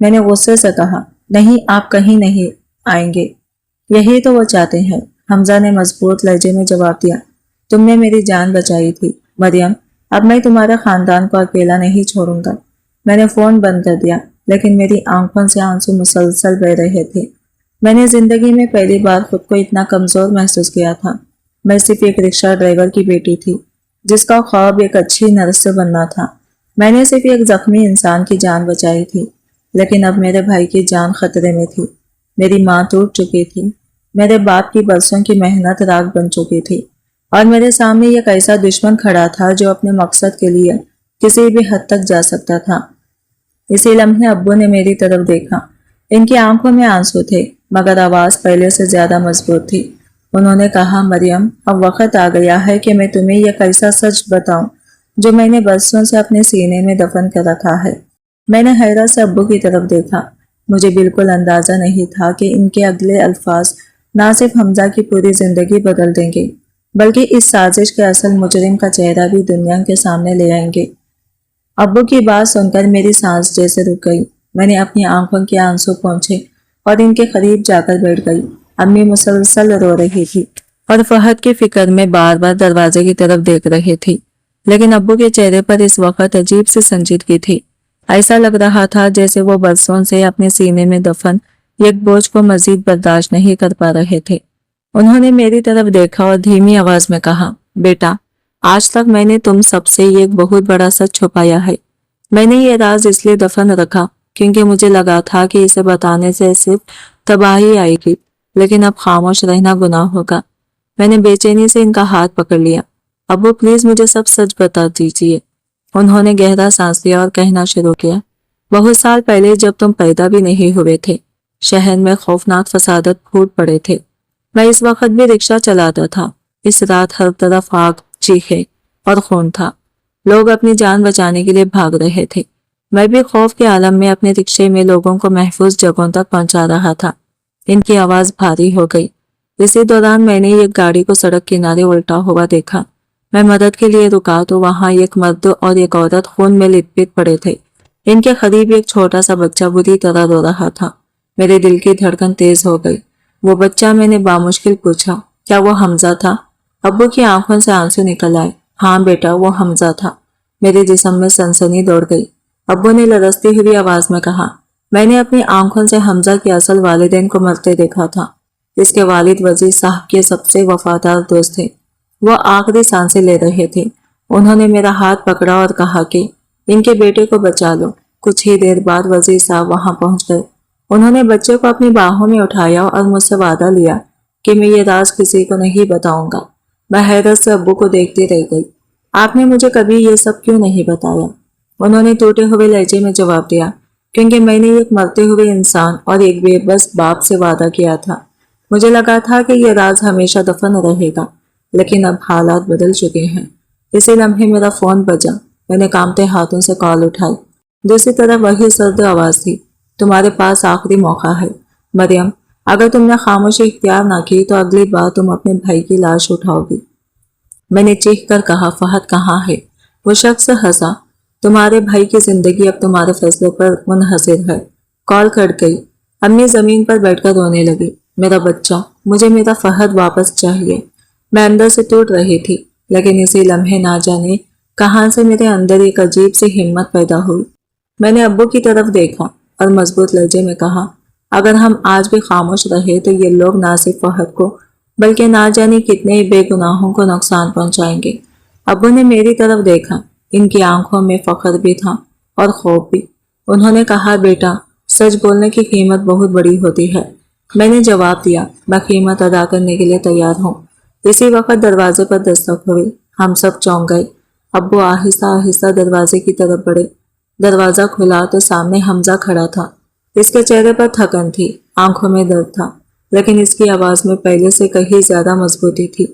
میں نے غصے سے کہا، نہیں آپ کہیں نہیں آئیں گے، یہی تو وہ چاہتے ہیں۔ حمزہ نے مضبوط لہجے میں جواب دیا، تم نے میری جان بچائی تھی مریم، اب میں تمہارے خاندان کو اکیلا نہیں چھوڑوں گا۔ میں نے فون بند کر دیا، لیکن میری آنکھوں سے آنسو مسلسل بہہ رہے تھے۔ میں نے زندگی میں پہلی بار خود کو اتنا کمزور محسوس کیا تھا۔ میں صرف ایک رکشہ ڈرائیور کی بیٹی تھی جس کا خواب ایک اچھی نرس سے بننا تھا۔ میں نے صرف ایک زخمی انسان کی جان بچائی تھی، لیکن اب میرے بھائی کی جان خطرے میں تھی۔ میری ماں ٹوٹ چکی تھی، میرے باپ کی برسوں کی محنت راکھ بن چکی تھی، اور میرے سامنے ایک ایسا دشمن کھڑا تھا جو اپنے مقصد کے لیے کسی بھی حد تک جا سکتا تھا۔ اسی لمحے ابو نے میری طرف دیکھا۔ ان کی آنکھوں میں آنسو تھے، مگر آواز پہلے سے زیادہ مضبوط تھی۔ انہوں نے کہا، مریم اب وقت آ گیا ہے کہ میں تمہیں ایک ایسا سچ بتاؤں جو میں نے برسوں سے اپنے سینے میں دفن کر رکھا ہے۔ میں نے حیرت سے ابو کی طرف دیکھا۔ مجھے بالکل اندازہ نہیں تھا کہ ان کے اگلے الفاظ نہ صرف حمزہ کی پوری زندگی بدل دیں گے، بلکہ اس سازش کے اصل مجرم کا چہرہ بھی دنیا کے سامنے لے آئیں گے۔ ابو کی بات سن کر میری سانس جیسے رک گئی۔ میں نے اپنی آنکھوں کے آنسو پونچھے اور ان کے قریب جا کر بیٹھ گئی۔ امی مسلسل رو رہی تھی اور فہد کی فکر میں بار بار دروازے کی طرف دیکھ رہی تھی، لیکن ابو کے چہرے پر اس وقت عجیب سی سنجیدگی تھی۔ ایسا لگ رہا تھا جیسے وہ برسوں سے اپنے سینے میں دفن ایک بوجھ کو مزید برداشت نہیں کر پا رہے تھے۔ انہوں نے میری طرف دیکھا اور دھیمی آواز میں کہا، بیٹا آج تک میں نے تم سب سے ایک بہت بڑا سچ چھپایا ہے۔ میں نے یہ راز اس لیے دفن رکھا کیونکہ مجھے لگا تھا کہ اسے بتانے سے صرف تباہی آئے گی، لیکن اب خاموش رہنا گناہ ہوگا۔ میں نے بے چینی سے ان کا ہاتھ پکڑ لیا۔ ابو پلیز مجھے سب سچ بتا دیجیے۔ انہوں نے گہرا سانس لیا اور کہنا شروع کیا، بہت سال پہلے جب تم پیدا بھی نہیں ہوئے تھے، شہر میں خوفناک فسادت پھوٹ پڑے تھے۔ میں اس وقت بھی رکشہ چلاتا تھا۔ اس رات ہر طرف آگ، چیخے اور خون تھا۔ لوگ اپنی جان بچانے کے لیے بھاگ رہے تھے۔ میں بھی خوف کے عالم میں اپنے رکشے میں لوگوں کو محفوظ جگہوں تک پہنچا رہا تھا۔ ان کی آواز بھاری ہو گئی۔ اسی دوران میں نے ایک گاڑی کو سڑک کنارے الٹا ہوا دیکھا۔ میں مدد کے لیے رکا تو وہاں ایک مرد اور ایک عورت خون میں لت پت پڑے تھے۔ ان کے قریب ایک چھوٹا سا بچہ بری طرح رو رہا تھا۔ میرے دل کی دھڑکن تیز ہو گئی۔ وہ بچہ، میں نے بامشکل پوچھا، کیا وہ حمزہ تھا؟ ابو کی آنکھوں سے آنسو نکل آئے۔ ہاں بیٹا، وہ حمزہ تھا۔ میرے جسم میں سنسنی دوڑ گئی۔ ابو نے لرزتی ہوئی آواز میں کہا، میں نے اپنی آنکھوں سے حمزہ کے اصل والدین کو مرتے دیکھا تھا۔ اس کے والد وزیر صاحب کے سب سے وفادار دوست تھے۔ وہ آخری سانسیں لے رہے تھے۔ انہوں نے میرا ہاتھ پکڑا اور کہا کہ ان کے بیٹے کو بچا لو۔ کچھ ہی دیر بعد وزیر صاحب وہاں پہنچ گئے۔ انہوں نے بچے کو اپنی باہوں میں اٹھایا اور مجھ سے وعدہ لیا کہ میں یہ راز کسی کو نہیں بتاؤں گا۔ میں حیرت سے ابو کو دیکھتی رہ گئی۔ آپ نے مجھے کبھی یہ سب کیوں نہیں بتایا؟ انہوں نے ٹوٹے ہوئے لہجے میں جواب دیا، کیونکہ میں نے ایک مرتے ہوئے انسان اور ایک بے بس باپ سے وعدہ کیا تھا۔ مجھے لگا تھا کہ یہ راز ہمیشہ دفن رہے گا، لیکن اب حالات بدل چکے ہیں۔ اسی لمحے میرا فون بجا۔ میں نے کانپتے ہاتھوں سے کال اٹھائی۔ دوسری طرف وہی سرد آواز تھی، تمہارے پاس آخری موقع ہے مریم، اگر تم نے خاموشی اختیار نہ کی تو اگلی بار تم اپنے بھائی کی لاش اٹھاؤ گی۔ میں نے چیخ کر کہا، فہد کہاں ہے؟ وہ شخص ہنسا، تمہارے بھائی کی زندگی اب تمہارے فیصلے پر منحصر ہے۔ کال کٹ گئی۔ امی زمین پر بیٹھ کر رونے لگی۔ میرا بچہ، مجھے میرا فہد واپس چاہیے۔ میں اندر سے ٹوٹ رہی تھی، لیکن اسی لمحے نہ جانے کہاں سے میرے اندر ایک عجیب سی ہمت پیدا ہوئی۔ میں نے ابو کی طرف دیکھا اور مضبوط لہجے میں کہا، اگر ہم آج بھی خاموش رہے تو یہ لوگ نہ صرف فہد کو بلکہ نہ جانے کتنے بے گناہوں کو نقصان پہنچائیں گے۔ ابو نے میری طرف دیکھا۔ ان کی آنکھوں میں فخر بھی تھا اور خوف بھی۔ انہوں نے کہا، بیٹا سچ بولنے کی قیمت بہت بڑی ہوتی ہے۔ میں نے جواب دیا، میں قیمت ادا کرنے کے لیے تیار ہوں۔ اسی وقت دروازے پر دستک ہوئی۔ ہم سب چونک گئے۔ ابو آہستہ آہستہ دروازے کی طرف بڑھے۔ دروازہ کھلا تو سامنے حمزہ کھڑا تھا۔ اس کے چہرے پر تھکن تھی، آنکھوں میں درد تھا، لیکن اس کی آواز میں پہلے سے کہیں زیادہ مضبوطی تھی۔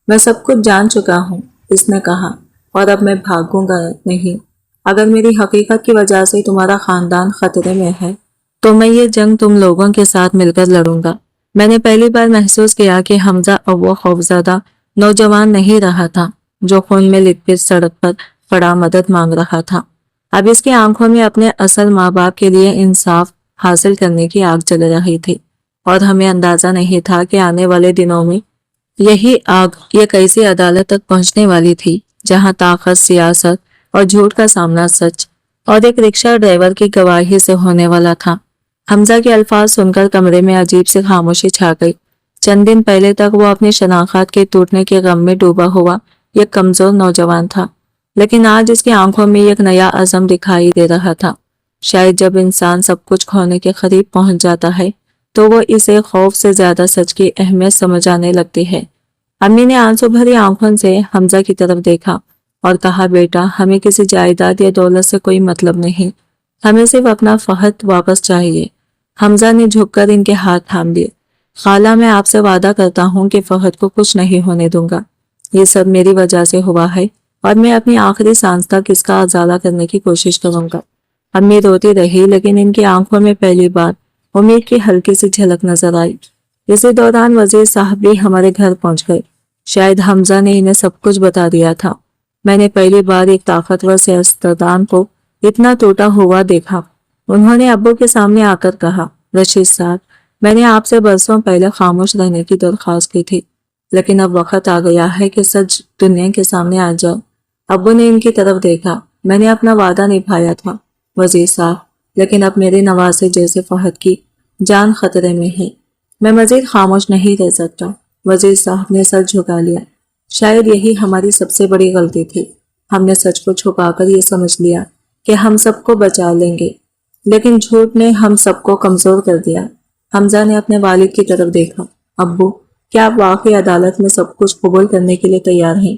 میں سب کچھ جان چکا ہوں، اس نے کہا، اور اب میں بھاگوں گا نہیں۔ اگر میری حقیقت کی وجہ سے تمہارا خاندان خطرے میں ہے تو میں یہ جنگ تم لوگوں کے ساتھ مل کر لڑوں گا۔ میں نے پہلی بار محسوس کیا کہ حمزہ اب وہ خوفزدہ نوجوان نہیں رہا تھا جو خون میں لت پت سڑک پر کھڑا مدد مانگ رہا تھا۔ اب اس کی آنکھوں میں اپنے اصل ماں باپ کے لیے انصاف حاصل کرنے کی آگ جل رہی تھی، اور ہمیں اندازہ نہیں تھا کہ آنے والے دنوں میں یہی آگ ایک ایسی عدالت تک پہنچنے والی تھی جہاں طاقت، سیاست اور جھوٹ کا سامنا سچ اور ایک رکشہ ڈرائیور کی گواہی سے ہونے والا تھا۔ حمزہ کے الفاظ سن کر کمرے میں عجیب سی خاموشی چھا گئی۔ چند دن پہلے تک وہ اپنی شناخت کے ٹوٹنے کے غم میں ڈوبا ہوا ایک کمزور نوجوان تھا، لیکن آج اس کی آنکھوں میں ایک نیا عزم دکھائی دے رہا تھا۔ شاید جب انسان سب کچھ کھونے کے قریب پہنچ جاتا ہے تو وہ اسے خوف سے زیادہ سچ کی اہمیت سمجھ آنے لگتی ہے۔ امی نے آنسو بھری آنکھوں سے حمزہ کی طرف دیکھا اور کہا، بیٹا، ہمیں کسی جائیداد یا دولت سے کوئی مطلب نہیں، ہمیں صرف اپنا فہد واپس چاہیے۔ حمزہ نے جھک کر ان کے ہاتھ تھام لیے۔ خالہ، میں آپ سے وعدہ کرتا ہوں کہ فہد کو کچھ نہیں ہونے دوں گا۔ یہ سب میری وجہ سے ہوا ہے اور میں اپنی آخری سانس تک اس کا ازالہ کرنے کی کوشش کروں گا۔ امی روتی رہی، لیکن ان کی آنکھوں میں پہلی بار امید کی ہلکی سی جھلک نظر آئی۔ اسی دوران وزیر صاحب بھی ہمارے گھر پہنچ گئے۔ شاید حمزہ نے انہیں سب کچھ بتا دیا تھا۔ میں نے پہلی بار ایک طاقتور سیاستدان کو اتنا ٹوٹا ہوا دیکھا۔ انہوں نے ابو کے سامنے آ کر کہا، رشید صاحب، میں نے آپ سے برسوں پہلے خاموش رہنے کی درخواست کی تھی، لیکن اب وقت آ گیا ہے کہ سچ دنیا کے سامنے آ جائے۔ ابو نے ان کی طرف دیکھا۔ میں نے اپنا وعدہ نبھایا تھا وزیر صاحب، لیکن اب میرے نواسے جیسے فہد کی جان خطرے میں ہے۔ میں مزید خاموش نہیں رہ سکتا۔ وزیر صاحب نے سر جھکا لیا۔ شاید یہی ہماری سب سے بڑی غلطی تھی۔ ہم نے سچ کو چھپا کر یہ سمجھ لیا کہ ہم سب کو بچا لیں گے، لیکن جھوٹ نے ہم سب کو کمزور کر دیا۔ حمزہ نے اپنے والد کی طرف دیکھا۔ ابو، کیا آپ واقعی عدالت میں سب کچھ قبول کرنے کے لیے تیار ہیں؟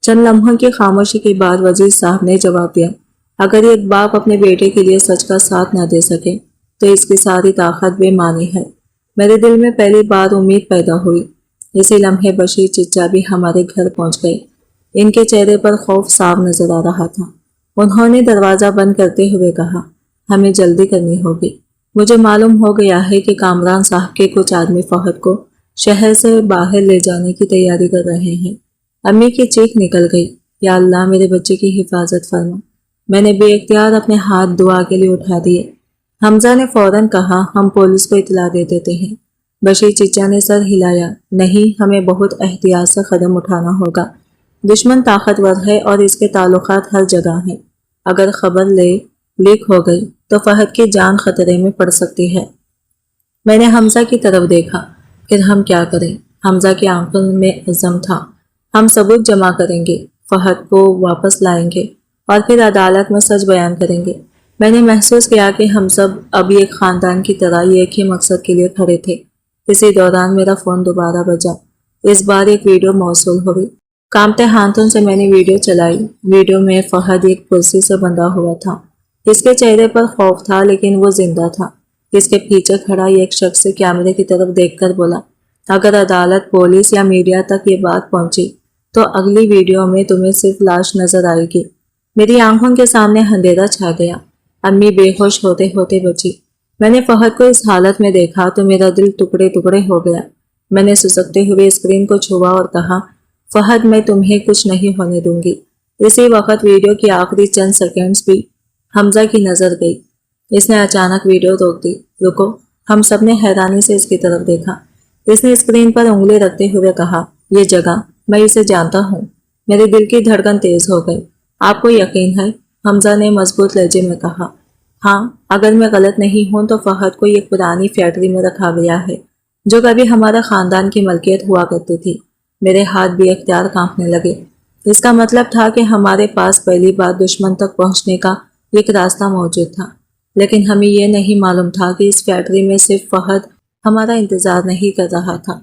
چند لمحوں کی خاموشی کے بعد وزیر صاحب نے جواب دیا، اگر ایک باپ اپنے بیٹے کے لیے سچ کا ساتھ نہ دے سکے تو اس کی ساری طاقت بے معنی ہے۔ میرے دل میں پہلی بار امید پیدا ہوئی۔ اسی لمحے بشیر چچا بھی ہمارے گھر پہنچ گئے۔ ان کے چہرے پر خوف صاف نظر آ رہا تھا۔ انہوں نے دروازہ بند کرتے ہوئے کہا، ہمیں جلدی کرنی ہوگی۔ مجھے معلوم ہو گیا ہے کہ کامران صاحب کے کچھ آدمی فہد کو شہر سے باہر لے جانے کی تیاری کر رہے ہیں۔ امی کی چیخ نکل گئی، یا اللہ، میرے بچے کی حفاظت فرما۔ میں نے بے اختیار اپنے ہاتھ دعا کے لیے اٹھا دیے۔ حمزہ نے فوراً کہا، ہم پولیس کو اطلاع دے دیتے ہیں۔ بشیر چچا نے سر ہلایا، نہیں، ہمیں بہت احتیاط سے قدم اٹھانا ہوگا۔ دشمن طاقتور ہے اور اس کے تعلقات ہر جگہ ہیں۔ اگر خبر لیک ہو گئی تو فہد کی جان خطرے میں پڑ سکتی ہے۔ میں نے حمزہ کی طرف دیکھا، پھر ہم کیا کریں؟ حمزہ کی آنکھوں میں عزم تھا۔ ہم ثبوت جمع کریں گے، فہد کو واپس لائیں گے اور پھر عدالت میں سچ بیان کریں گے۔ میں نے محسوس کیا کہ ہم سب اب ایک خاندان کی طرح ایک ہی مقصد کے لیے کھڑے تھے۔ اسی دوران میرا فون دوبارہ بجا۔ اس بار ایک ویڈیو موصول ہوئی۔ کانپتے ہاتھوں سے میں نے ویڈیو چلائی۔ ویڈیو میں فہد ایک کرسی سے بندھا ہوا تھا۔ اس کے چہرے پر خوف تھا، لیکن وہ زندہ تھا۔ اس کے پیچھے کھڑا ایک شخص کیمرے کی طرف دیکھ کر بولا، اگر عدالت، پولیس یا میڈیا تک یہ بات پہنچی تو اگلی ویڈیو میں تمہیں صرف لاش نظر آئے گی۔ میری آنکھوں کے سامنے اندھیرا چھا گیا۔ امی بے ہوش ہوتے ہوتے بچی۔ میں نے فہد کو اس حالت میں دیکھا تو میرا دل ٹکڑے ٹکڑے ہو گیا۔ میں نے سسکتے ہوئے اسکرین کو چھوا اور کہا، فہد، میں تمہیں کچھ نہیں ہونے دوں گی۔ اسی وقت ویڈیو کی آخری چند سیکنڈز بھی حمزہ کی نظر گئی۔ اس نے اچانک ویڈیو روک دی۔ رکو۔ ہم سب نے حیرانی سے اس کی طرف دیکھا۔ اس نے اسکرین پر انگلی رکھتے ہوئے کہا، یہ جگہ، میں اسے جانتا ہوں۔ میرے دل کی دھڑکن تیز ہو گئی۔ آپ کو یقین ہے؟ حمزہ نے مضبوط لہجے میں کہا۔ ہاں، اگر میں غلط نہیں ہوں تو فہد کو ایک پرانی فیکٹری میں رکھا گیا ہے جو کبھی ہمارا خاندان کی ملکیت ہوا کرتی تھی۔ میرے ہاتھ بھی اختیار کانپنے لگے۔ اس کا مطلب تھا کہ ہمارے پاس پہلی بار دشمن تک پہنچنے کا ایک راستہ موجود تھا، لیکن ہمیں یہ نہیں معلوم تھا کہ اس فیکٹری میں صرف فہد ہمارا انتظار نہیں کر رہا تھا،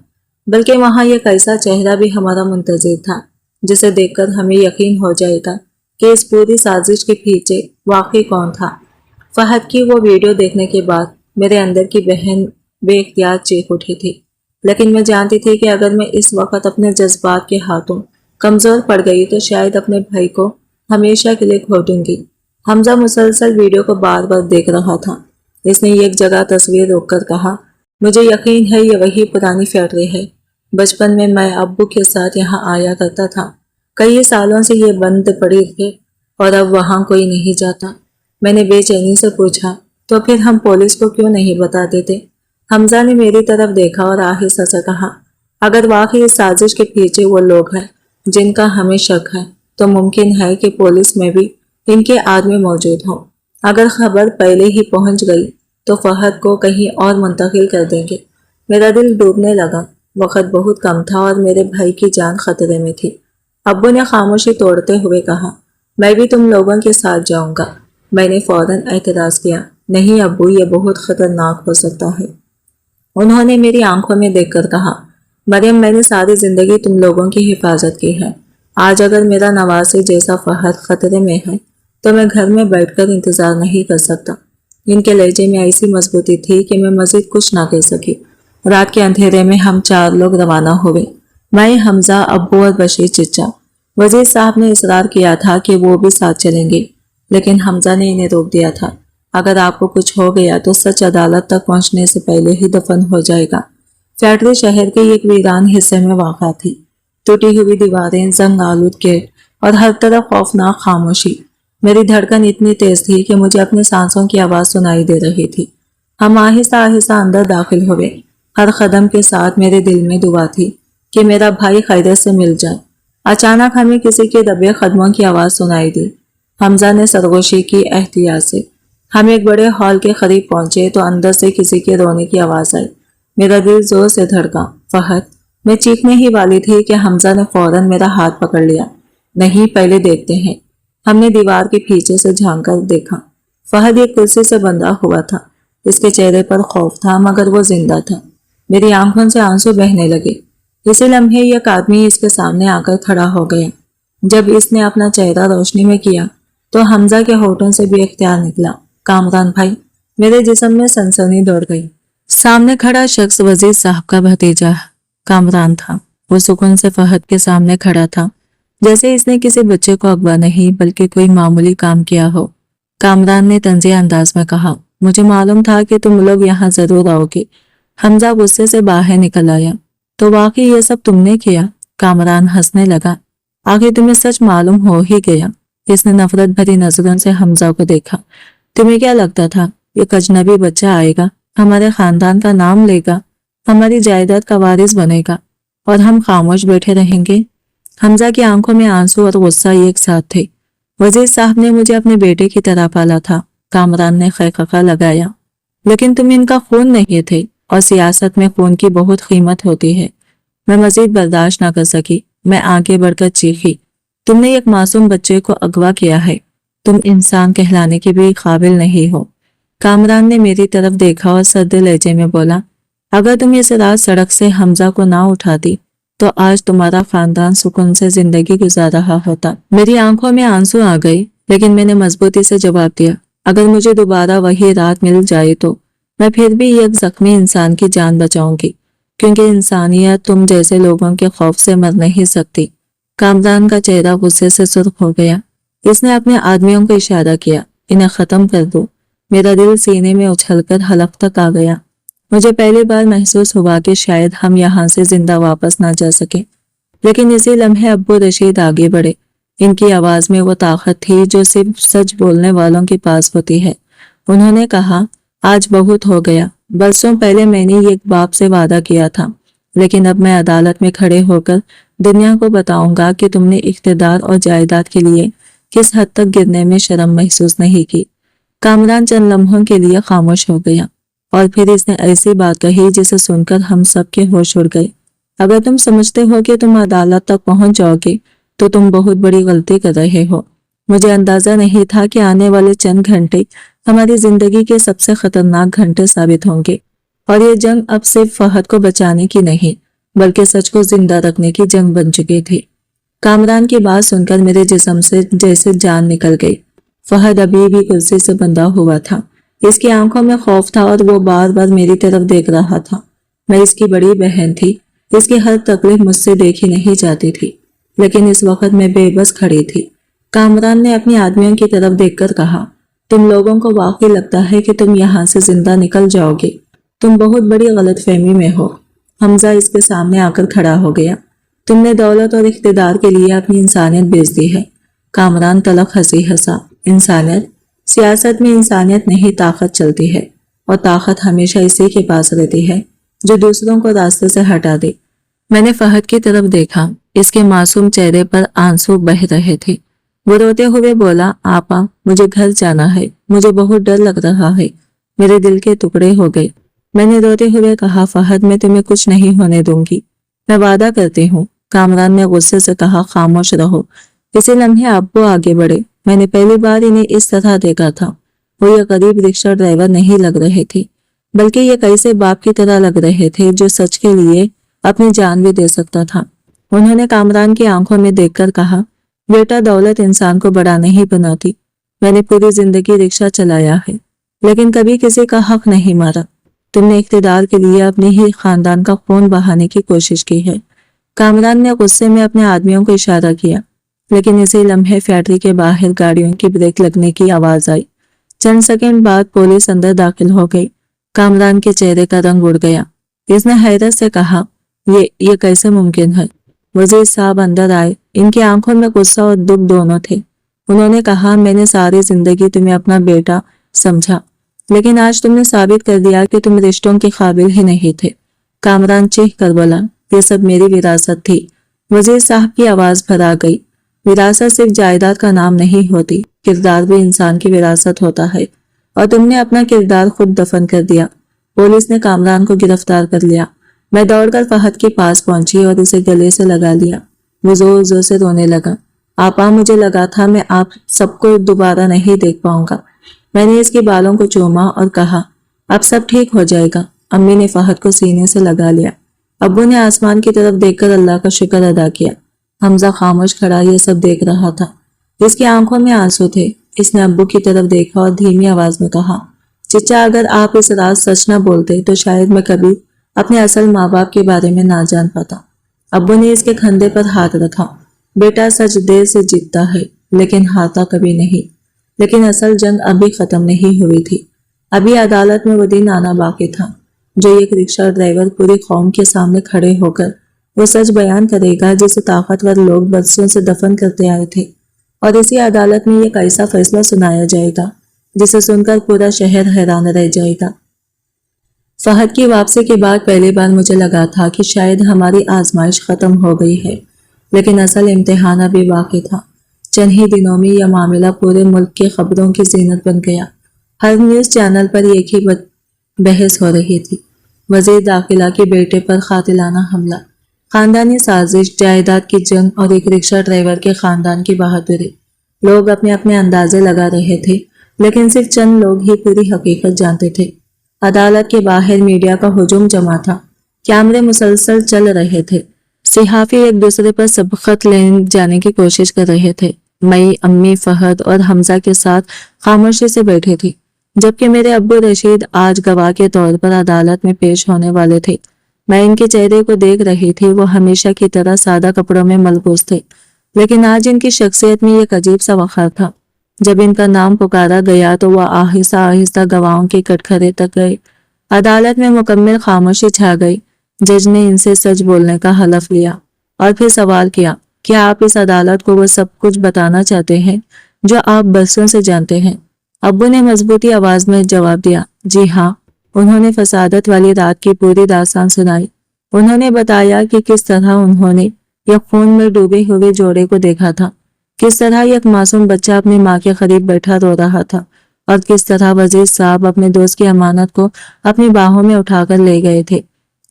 بلکہ وہاں ایک ایسا چہرہ بھی ہمارا منتظر تھا جسے دیکھ کر ہمیں یقین ہو جائے گا کہ اس پوری سازش کے پیچھے واقعی کون تھا۔ فہد کی وہ ویڈیو دیکھنے کے بعد میرے اندر کی بہن بے اختیار چیخ اٹھی تھی، لیکن میں جانتی تھی کہ اگر میں اس وقت اپنے جذبات کے ہاتھوں کمزور پڑ گئی تو شاید اپنے بھائی کو ہمیشہ کے لیے کھو دوں گی۔ حمزہ مسلسل ویڈیو کو بار بار دیکھ رہا تھا۔ اس نے ایک جگہ تصویر روک کر کہا، مجھے یقین ہے یہ وہی پرانی فیکٹری ہے۔ بچپن میں ابو کے ساتھ یہاں آیا کرتا تھا۔ کئی سالوں سے یہ بند پڑی ہے اور اب وہاں کوئی نہیں جاتا۔ میں نے بے چینی سے پوچھا، تو پھر ہم پولیس کو کیوں نہیں بتا دیتے؟ حمزہ نے میری طرف دیکھا اور آہستہ سے کہا، اگر واقعی اس سازش کے پیچھے وہ لوگ ہیں جن کا ہمیں شک ہے تو ممکن ہے کہ پولیس میں بھی ان کے آدمی موجود ہوں۔ اگر خبر پہلے ہی پہنچ گئی تو فہد کو کہیں اور منتقل کر دیں گے۔ میرا دل ڈوبنے لگا، وقت بہت کم تھا اور میرے بھائی کی جان خطرے میں تھی۔ ابو نے خاموشی توڑتے ہوئے کہا، میں بھی تم لوگوں کے ساتھ جاؤں گا۔ میں نے فوراً اعتراض کیا، نہیں ابو، یہ بہت خطرناک ہو سکتا ہے۔ انہوں نے میری آنکھوں میں دیکھ کر کہا، مریم، میں نے ساری زندگی تم لوگوں کی حفاظت کی ہے۔ آج اگر میرا نواسے جیسا فہد خطرے میں ہے تو میں گھر میں بیٹھ کر انتظار نہیں کر سکتا۔ ان کے لہجے میں ایسی مضبوطی تھی کہ میں مزید کچھ نہ کہہ سکی۔ رات کے اندھیرے میں ہم 4 لوگ روانہ ہوئے، میں، حمزہ، ابو اور بشیر چچا۔ وزیر صاحب نے اصرار کیا تھا کہ وہ بھی ساتھ چلیں گے، لیکن حمزہ نے انہیں روک دیا تھا۔ اگر آپ کو کچھ ہو گیا تو سچ عدالت تک پہنچنے سے پہلے ہی دفن ہو جائے گا۔ فیکٹری شہر کے ایک ویران حصے میں واقع تھی۔ ٹوٹی ہوئی دیواریں، زنگ آلود گیٹ اور ہر طرف خوفناک خاموشی۔ میری دھڑکن اتنی تیز تھی کہ مجھے اپنی سانسوں کی آواز سنائی دے رہی تھی۔ ہم آہستہ آہستہ اندر داخل ہوئے۔ ہر قدم کے ساتھ میرے دل میں دعا تھی کہ میرا بھائی خیریت سے مل جائے۔ اچانک ہمیں کسی کے دبے قدموں کی آواز سنائی دی۔ حمزہ نے سرگوشی کی، احتیاط سے۔ ہم ایک بڑے ہال کے قریب پہنچے تو اندر سے کسی کے رونے کی آواز آئی۔ میرا دل زور سے دھڑکا۔ فہد! میں چیخنے ہی والی تھی کہ حمزہ نے فوراً میرا ہاتھ پکڑ لیا۔ نہیں، پہلے دیکھتے ہیں۔ ہم نے دیوار کے پیچھے سے جھانک کر دیکھا۔ فہد ایک کرسی سے بندھا ہوا تھا۔ اس کے چہرے پر خوف تھا مگر وہ زندہ تھا۔ میری آنکھوں سے آنسو بہنے لگے۔ اسی لمحے ایک آدمی اس کے سامنے آ کر کھڑا ہو گیا۔ جب اس نے اپنا چہرہ روشنی میں کیا تو حمزہ کے ہونٹوں سے بے اختیار نکلا، کامران بھائی۔ میرے جسم میں سنسنی دوڑ گئی۔ سامنے کھڑا شخص وزیر صاحب کا بھتیجا کامران تھا۔ وہ سکون سے فہد کے سامنے کھڑا تھا، جیسے اس نے کسی بچے کو اغوا نہیں بلکہ کوئی معمولی کام کیا ہو۔ کامران نے طنزیہ انداز میں کہا، مجھے معلوم تھا کہ تم لوگ یہاں ضرور آؤ گے۔ حمزہ غصے سے باہر نکل آیا، تو واقعی یہ سب تم نے کیا؟ کامران ہنسنے لگا، آخر تمہیں سچ معلوم ہو ہی گیا۔ اس نے نفرت بھری نظروں سے حمزہ کو دیکھا۔ تمہیں کیا لگتا تھا ایک اجنبی بچہ آئے گا، ہمارے خاندان کا نام لے گا، ہماری جائیداد کا وارث بنے گا اور ہم خاموش بیٹھے رہیں گے؟ حمزہ کی آنکھوں میں آنسو اور غصہ ایک ساتھ تھے۔ وزیر صاحب نے مجھے اپنے بیٹے کی طرح پالا تھا، کامران نے خیخکا لگایا، لیکن تم ان کا خون نہیں تھے اور سیاست میں خون کی بہت قیمت ہوتی ہے۔ میں مزید برداشت نہ کر سکی، میں آگے بڑھ کر چیخی، تم نے ایک معصوم بچے کو اغوا کیا ہے، تم انسان کہلانے کے بھی قابل نہیں ہو۔ کامران نے میری طرف دیکھا اور سرد لہجے میں بولا، اگر تم اس رات سڑک سے حمزہ کو نہ اٹھاتی تو آج تمہارا خاندان سکون سے زندگی گزار رہا ہوتا۔ میری آنکھوں میں آنسو آ گئی، لیکن میں نے مضبوطی سے جواب دیا، اگر مجھے دوبارہ وہی رات مل جائے تو میں پھر بھی ایک زخمی انسان کی جان بچاؤں گی، کیونکہ انسانیت تم جیسے لوگوں کے خوف سے مر نہیں سکتی۔ کامران کا چہرہ غصے سے سرخ ہو گیا۔ اس نے اپنے آدمیوں کو اشارہ کیا، انہیں ختم کر دو۔ میرا دل سینے میں اچھل کر حلق تک آ گیا۔ مجھے پہلی بار محسوس ہوا کہ شاید ہم یہاں سے زندہ واپس نہ جا سکیں، لیکن اسی لمحے ابو رشید آگے بڑھے۔ ان کی آواز میں وہ طاقت تھی جو صرف سچ بولنے والوں کے پاس ہوتی ہے۔ انہوں نے کہا، آج بہت ہو گیا۔ برسوں پہلے میں نے ایک باپ سے وعدہ کیا تھا، لیکن اب میں عدالت میں کھڑے ہو کر دنیا کو بتاؤں گا کہ تم نے اقتدار اور جائیداد کے لیے کس حد تک گرنے میں شرم محسوس نہیں کی۔ کامران چند لمحوں کے لیے خاموش ہو گیا اور پھر اس نے ایسی بات کہی جسے سن کر ہم سب کے ہوش اڑ گئے، اگر تم سمجھتے ہو کہ تم عدالت تک پہنچ جاؤ گے تو تم بہت بڑی غلطی کر رہے ہو۔ مجھے اندازہ نہیں تھا کہ آنے والے چند گھنٹے ہماری زندگی کے سب سے خطرناک گھنٹے ثابت ہوں گے، اور یہ جنگ اب صرف فہد کو بچانے کی نہیں بلکہ سچ کو زندہ رکھنے کی جنگ بن چکی تھی۔ کامران کی بات سن کر میرے جسم سے جیسے جان نکل گئی۔ فہد ابھی بھی کرسی سے بندھا ہوا تھا، اس کی آنکھوں میں خوف تھا اور وہ بار بار میری طرف دیکھ رہا تھا۔ میں اس کی بڑی بہن تھی، اس کی ہر تکلیف مجھ سے دیکھی نہیں جاتی تھی، لیکن اس وقت میں بے بس کھڑی تھی۔ کامران نے اپنی آدمیوں کی طرف دیکھ کر کہا، تم لوگوں کو واقعی لگتا ہے کہ تم یہاں سے زندہ نکل جاؤ گے؟ تم بہت بڑی غلط فہمی میں ہو۔ حمزہ اس کے سامنے آ کر کھڑا ہو گیا، تم نے دولت اور اقتدار کے لیے اپنی انسانیت بیچ دی ہے۔ کامران تلخ ہنسی ہنسا، انسانیت؟ سیاست میں انسانیت نہیں طاقت چلتی ہے، اور طاقت ہمیشہ اسی کے پاس رہتی ہے جو دوسروں کو راستے سے ہٹا دے۔ میں نے فہد کی طرف دیکھا، اس کے معصوم چہرے پر آنسو بہہ رہے تھے۔ وہ روتے ہوئے بولا، آپا مجھے گھر جانا ہے، مجھے بہت ڈر لگ رہا ہے، میرے دل کے ٹکڑے ہو گئے۔ میں نے روتے ہوئے کہا، فہد میں تمہیں کچھ نہیں ہونے دوں گی، میں وعدہ کرتی ہوں۔ کامران نے غصے سے کہا، خاموش رہو۔ اسی لمحے ابو آگے بڑھے۔ میں نے پہلی بار انہیں اس طرح دیکھا تھا۔ وہ یہ غریب رکشہ ڈرائیور نہیں لگ رہے تھے، بلکہ یہ کیسے باپ کی طرح لگ رہے تھے جو سچ کے لیے اپنی جان بھی دے سکتا تھا۔ انہوں نے کامران کی آنکھوں میں دیکھ کر کہا، بیٹا دولت انسان کو بڑا نہیں بناتی۔ میں نے پوری زندگی رکشہ چلایا ہے، لیکن کبھی کسی کا حق نہیں مارا۔ تم نے اقتدار کے لیے اپنے ہی خاندان کا خون بہانے کی کوشش کی ہے۔ کامران نے غصے میں اپنے آدمیوں کو اشارہ کیا، لیکن اسی لمحے فیکٹری کے باہر گاڑیوں کی بریک لگنے کی آواز آئی۔ چند سیکنڈ بعد پولیس اندر داخل ہو گئی۔ کامران کے چہرے کا رنگ اڑ گیا۔ اس نے حیرت سے کہا، یہ کیسے ممکن ہے؟ وزیر صاحب اندر آئے۔ ان کی آنکھوں میں غصہ اور دکھ دونوں تھے۔ انہوں نے کہا، میں نے ساری زندگی تمہیں اپنا بیٹا سمجھا، لیکن آج تم نے ثابت کر دیا کہ تم رشتوں کے قابل ہی نہیں تھے۔ کامران چیخ کر بولا، یہ سب میری وراثت تھی۔ وزیر صاحب کی آواز بھر آ گئی، وراثت صرف جائیداد کا نام نہیں ہوتی، کردار بھی انسان کی وراثت ہوتا ہے، اور تم نے اپنا کردار خود دفن کر دیا۔ پولیس نے کامران کو گرفتار کر لیا۔ میں دوڑ کر فہد کے پاس پہنچی اور اسے گلے سے لگا لیا۔ وہ زور زور سے رونے لگا۔ آپا مجھے لگا تھا میں آپ سب کو دوبارہ نہیں دیکھ پاؤں گا۔ میں نے اس کے بالوں کو چوما اور کہا، اب سب ٹھیک ہو جائے گا۔ امی نے فہد کو سینے سے لگا لیا۔ ابو نے آسمان کی طرف دیکھ کر اللہ کا شکر ادا کیا۔ حمزہ خاموش کھڑا یہ سب دیکھ رہا تھا۔ اس کی آنکھوں میں آنسو تھے۔ اس نے ابو کی طرف دیکھا اور دھیمی آواز میں کہا، چچا اگر آپ اس راز سچ نہ بولتے تو شاید میں کبھی اپنے اصل ماں باپ کے بارے میں نہ جان پاتا۔ ابو نے اس کے کندھے پر ہاتھ رکھا۔ بیٹا سچ دیر سے جیتتا ہے، لیکن ہارتا کبھی نہیں۔ لیکن اصل جنگ ابھی ختم نہیں ہوئی تھی۔ ابھی عدالت میں وہ دن آنا باقی تھا جو ایک رکشہ ڈرائیور پوری قوم کے سامنے کھڑے ہو کر وہ سچ بیان کرے گا جسے طاقتور لوگ برسوں سے دفن کرتے آئے تھے، اور اسی عدالت میں یہ ایسا فیصلہ سنایا جائے گا جسے سن کر پورا شہر حیران رہ جائے گا۔ فہد کی واپسی کے بعد پہلی بار مجھے لگا تھا کہ شاید ہماری آزمائش ختم ہو گئی ہے، لیکن اصل امتحان ابھی باقی تھا۔ چند ہی دنوں میں یہ معاملہ پورے ملک کے خبروں کی زینت بن گیا۔ ہر نیوز چینل پر ایک ہی بحث ہو رہی تھی، وزیر داخلہ کے بیٹے پر قاتلانہ حملہ، خاندانی سازش، جائیداد کی جنگ اور ایک رکشہ ڈرائیور کے خاندان کی بہادری۔ لوگ اپنے اپنے اندازے لگا رہے تھے، لیکن صرف چند لوگ ہی پوری حقیقت جانتے تھے۔ عدالت کے باہر میڈیا کا ہجوم جمع تھا، کیمرے مسلسل چل رہے تھے، صحافی ایک دوسرے پر سبقت لینے جانے کی کوشش کر رہے تھے۔ میں، امی، فہد اور حمزہ کے ساتھ خاموشی سے بیٹھے تھی، جبکہ میرے ابو رشید آج گواہ کے طور پر عدالت میں پیش ہونے والے تھے۔ میں ان کے چہرے کو دیکھ رہی تھی، وہ ہمیشہ کی طرح سادہ کپڑوں میں ملبوس تھے، لیکن آج ان کی شخصیت میں ایک عجیب سا وقار تھا۔ جب ان کا نام پکارا گیا تو وہ آہستہ آہستہ گواہوں کے کٹگرے تک گئے۔ عدالت میں مکمل خاموشی چھا گئی۔ جج نے ان سے سچ بولنے کا حلف لیا اور پھر سوال کیا، کیا آپ اس عدالت کو وہ سب کچھ بتانا چاہتے ہیں جو آپ برسوں سے جانتے ہیں؟ ابو نے مضبوطی آواز میں جواب دیا، جی ہاں۔ انہوں نے فسادت والی رات کی پوری داستان سنائی۔ انہوں نے بتایا کہ کس طرح انہوں نے یہ خون میں ڈوبے ہوئے جوڑے کو دیکھا تھا، کس طرح ایک معصوم بچہ اپنی ماں کے قریب بیٹھا رو رہا تھا، اور کس طرح وزیر صاحب اپنے دوست کی امانت کو اپنی باہوں میں اٹھا کر لے گئے تھے۔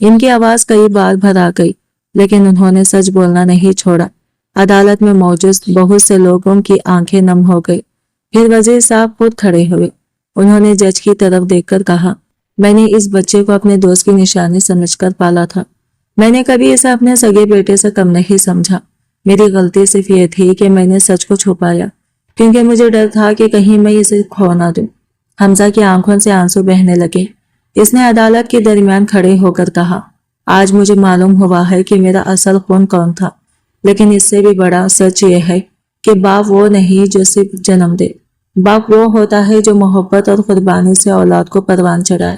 ان کی آواز کئی بار بھر آ گئی، لیکن انہوں نے سچ بولنا نہیں چھوڑا۔ عدالت میں موجود بہت سے لوگوں کی آنکھیں نم ہو گئی۔ پھر وزیر صاحب خود کھڑے ہوئے۔ انہوں نے جج کی طرف دیکھ کر کہا، میں نے اس بچے کو اپنے دوست کی نشانی سمجھ کر پالا تھا۔ میں نے کبھی اسے اپنے سگے بیٹے سے کم نہیں سمجھا۔ میری غلطی صرف یہ تھی کہ میں نے سچ کو چھپایا، کیونکہ مجھے ڈر تھا کہ کہیں میں اسے کھو نہ دوں۔ حمزہ کی آنکھوں سے آنسو بہنے لگے۔ اس نے عدالت کے درمیان کھڑے ہو کر کہا، آج مجھے معلوم ہوا ہے کہ میرا اصل خون کون تھا، لیکن اس سے بھی بڑا سچ یہ ہے کہ باپ وہ نہیں جو صرف جنم دے، باپ وہ ہوتا ہے جو محبت اور قربانی سے اولاد کو پروان چڑھائے۔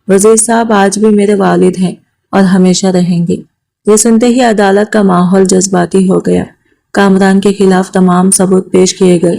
وزیر صاحب آج بھی میرے والد ہیں اور ہمیشہ رہیں گے۔ یہ سنتے ہی عدالت کا ماحول جذباتی ہو گیا۔ کامران کے خلاف تمام ثبوت پیش کیے گئے۔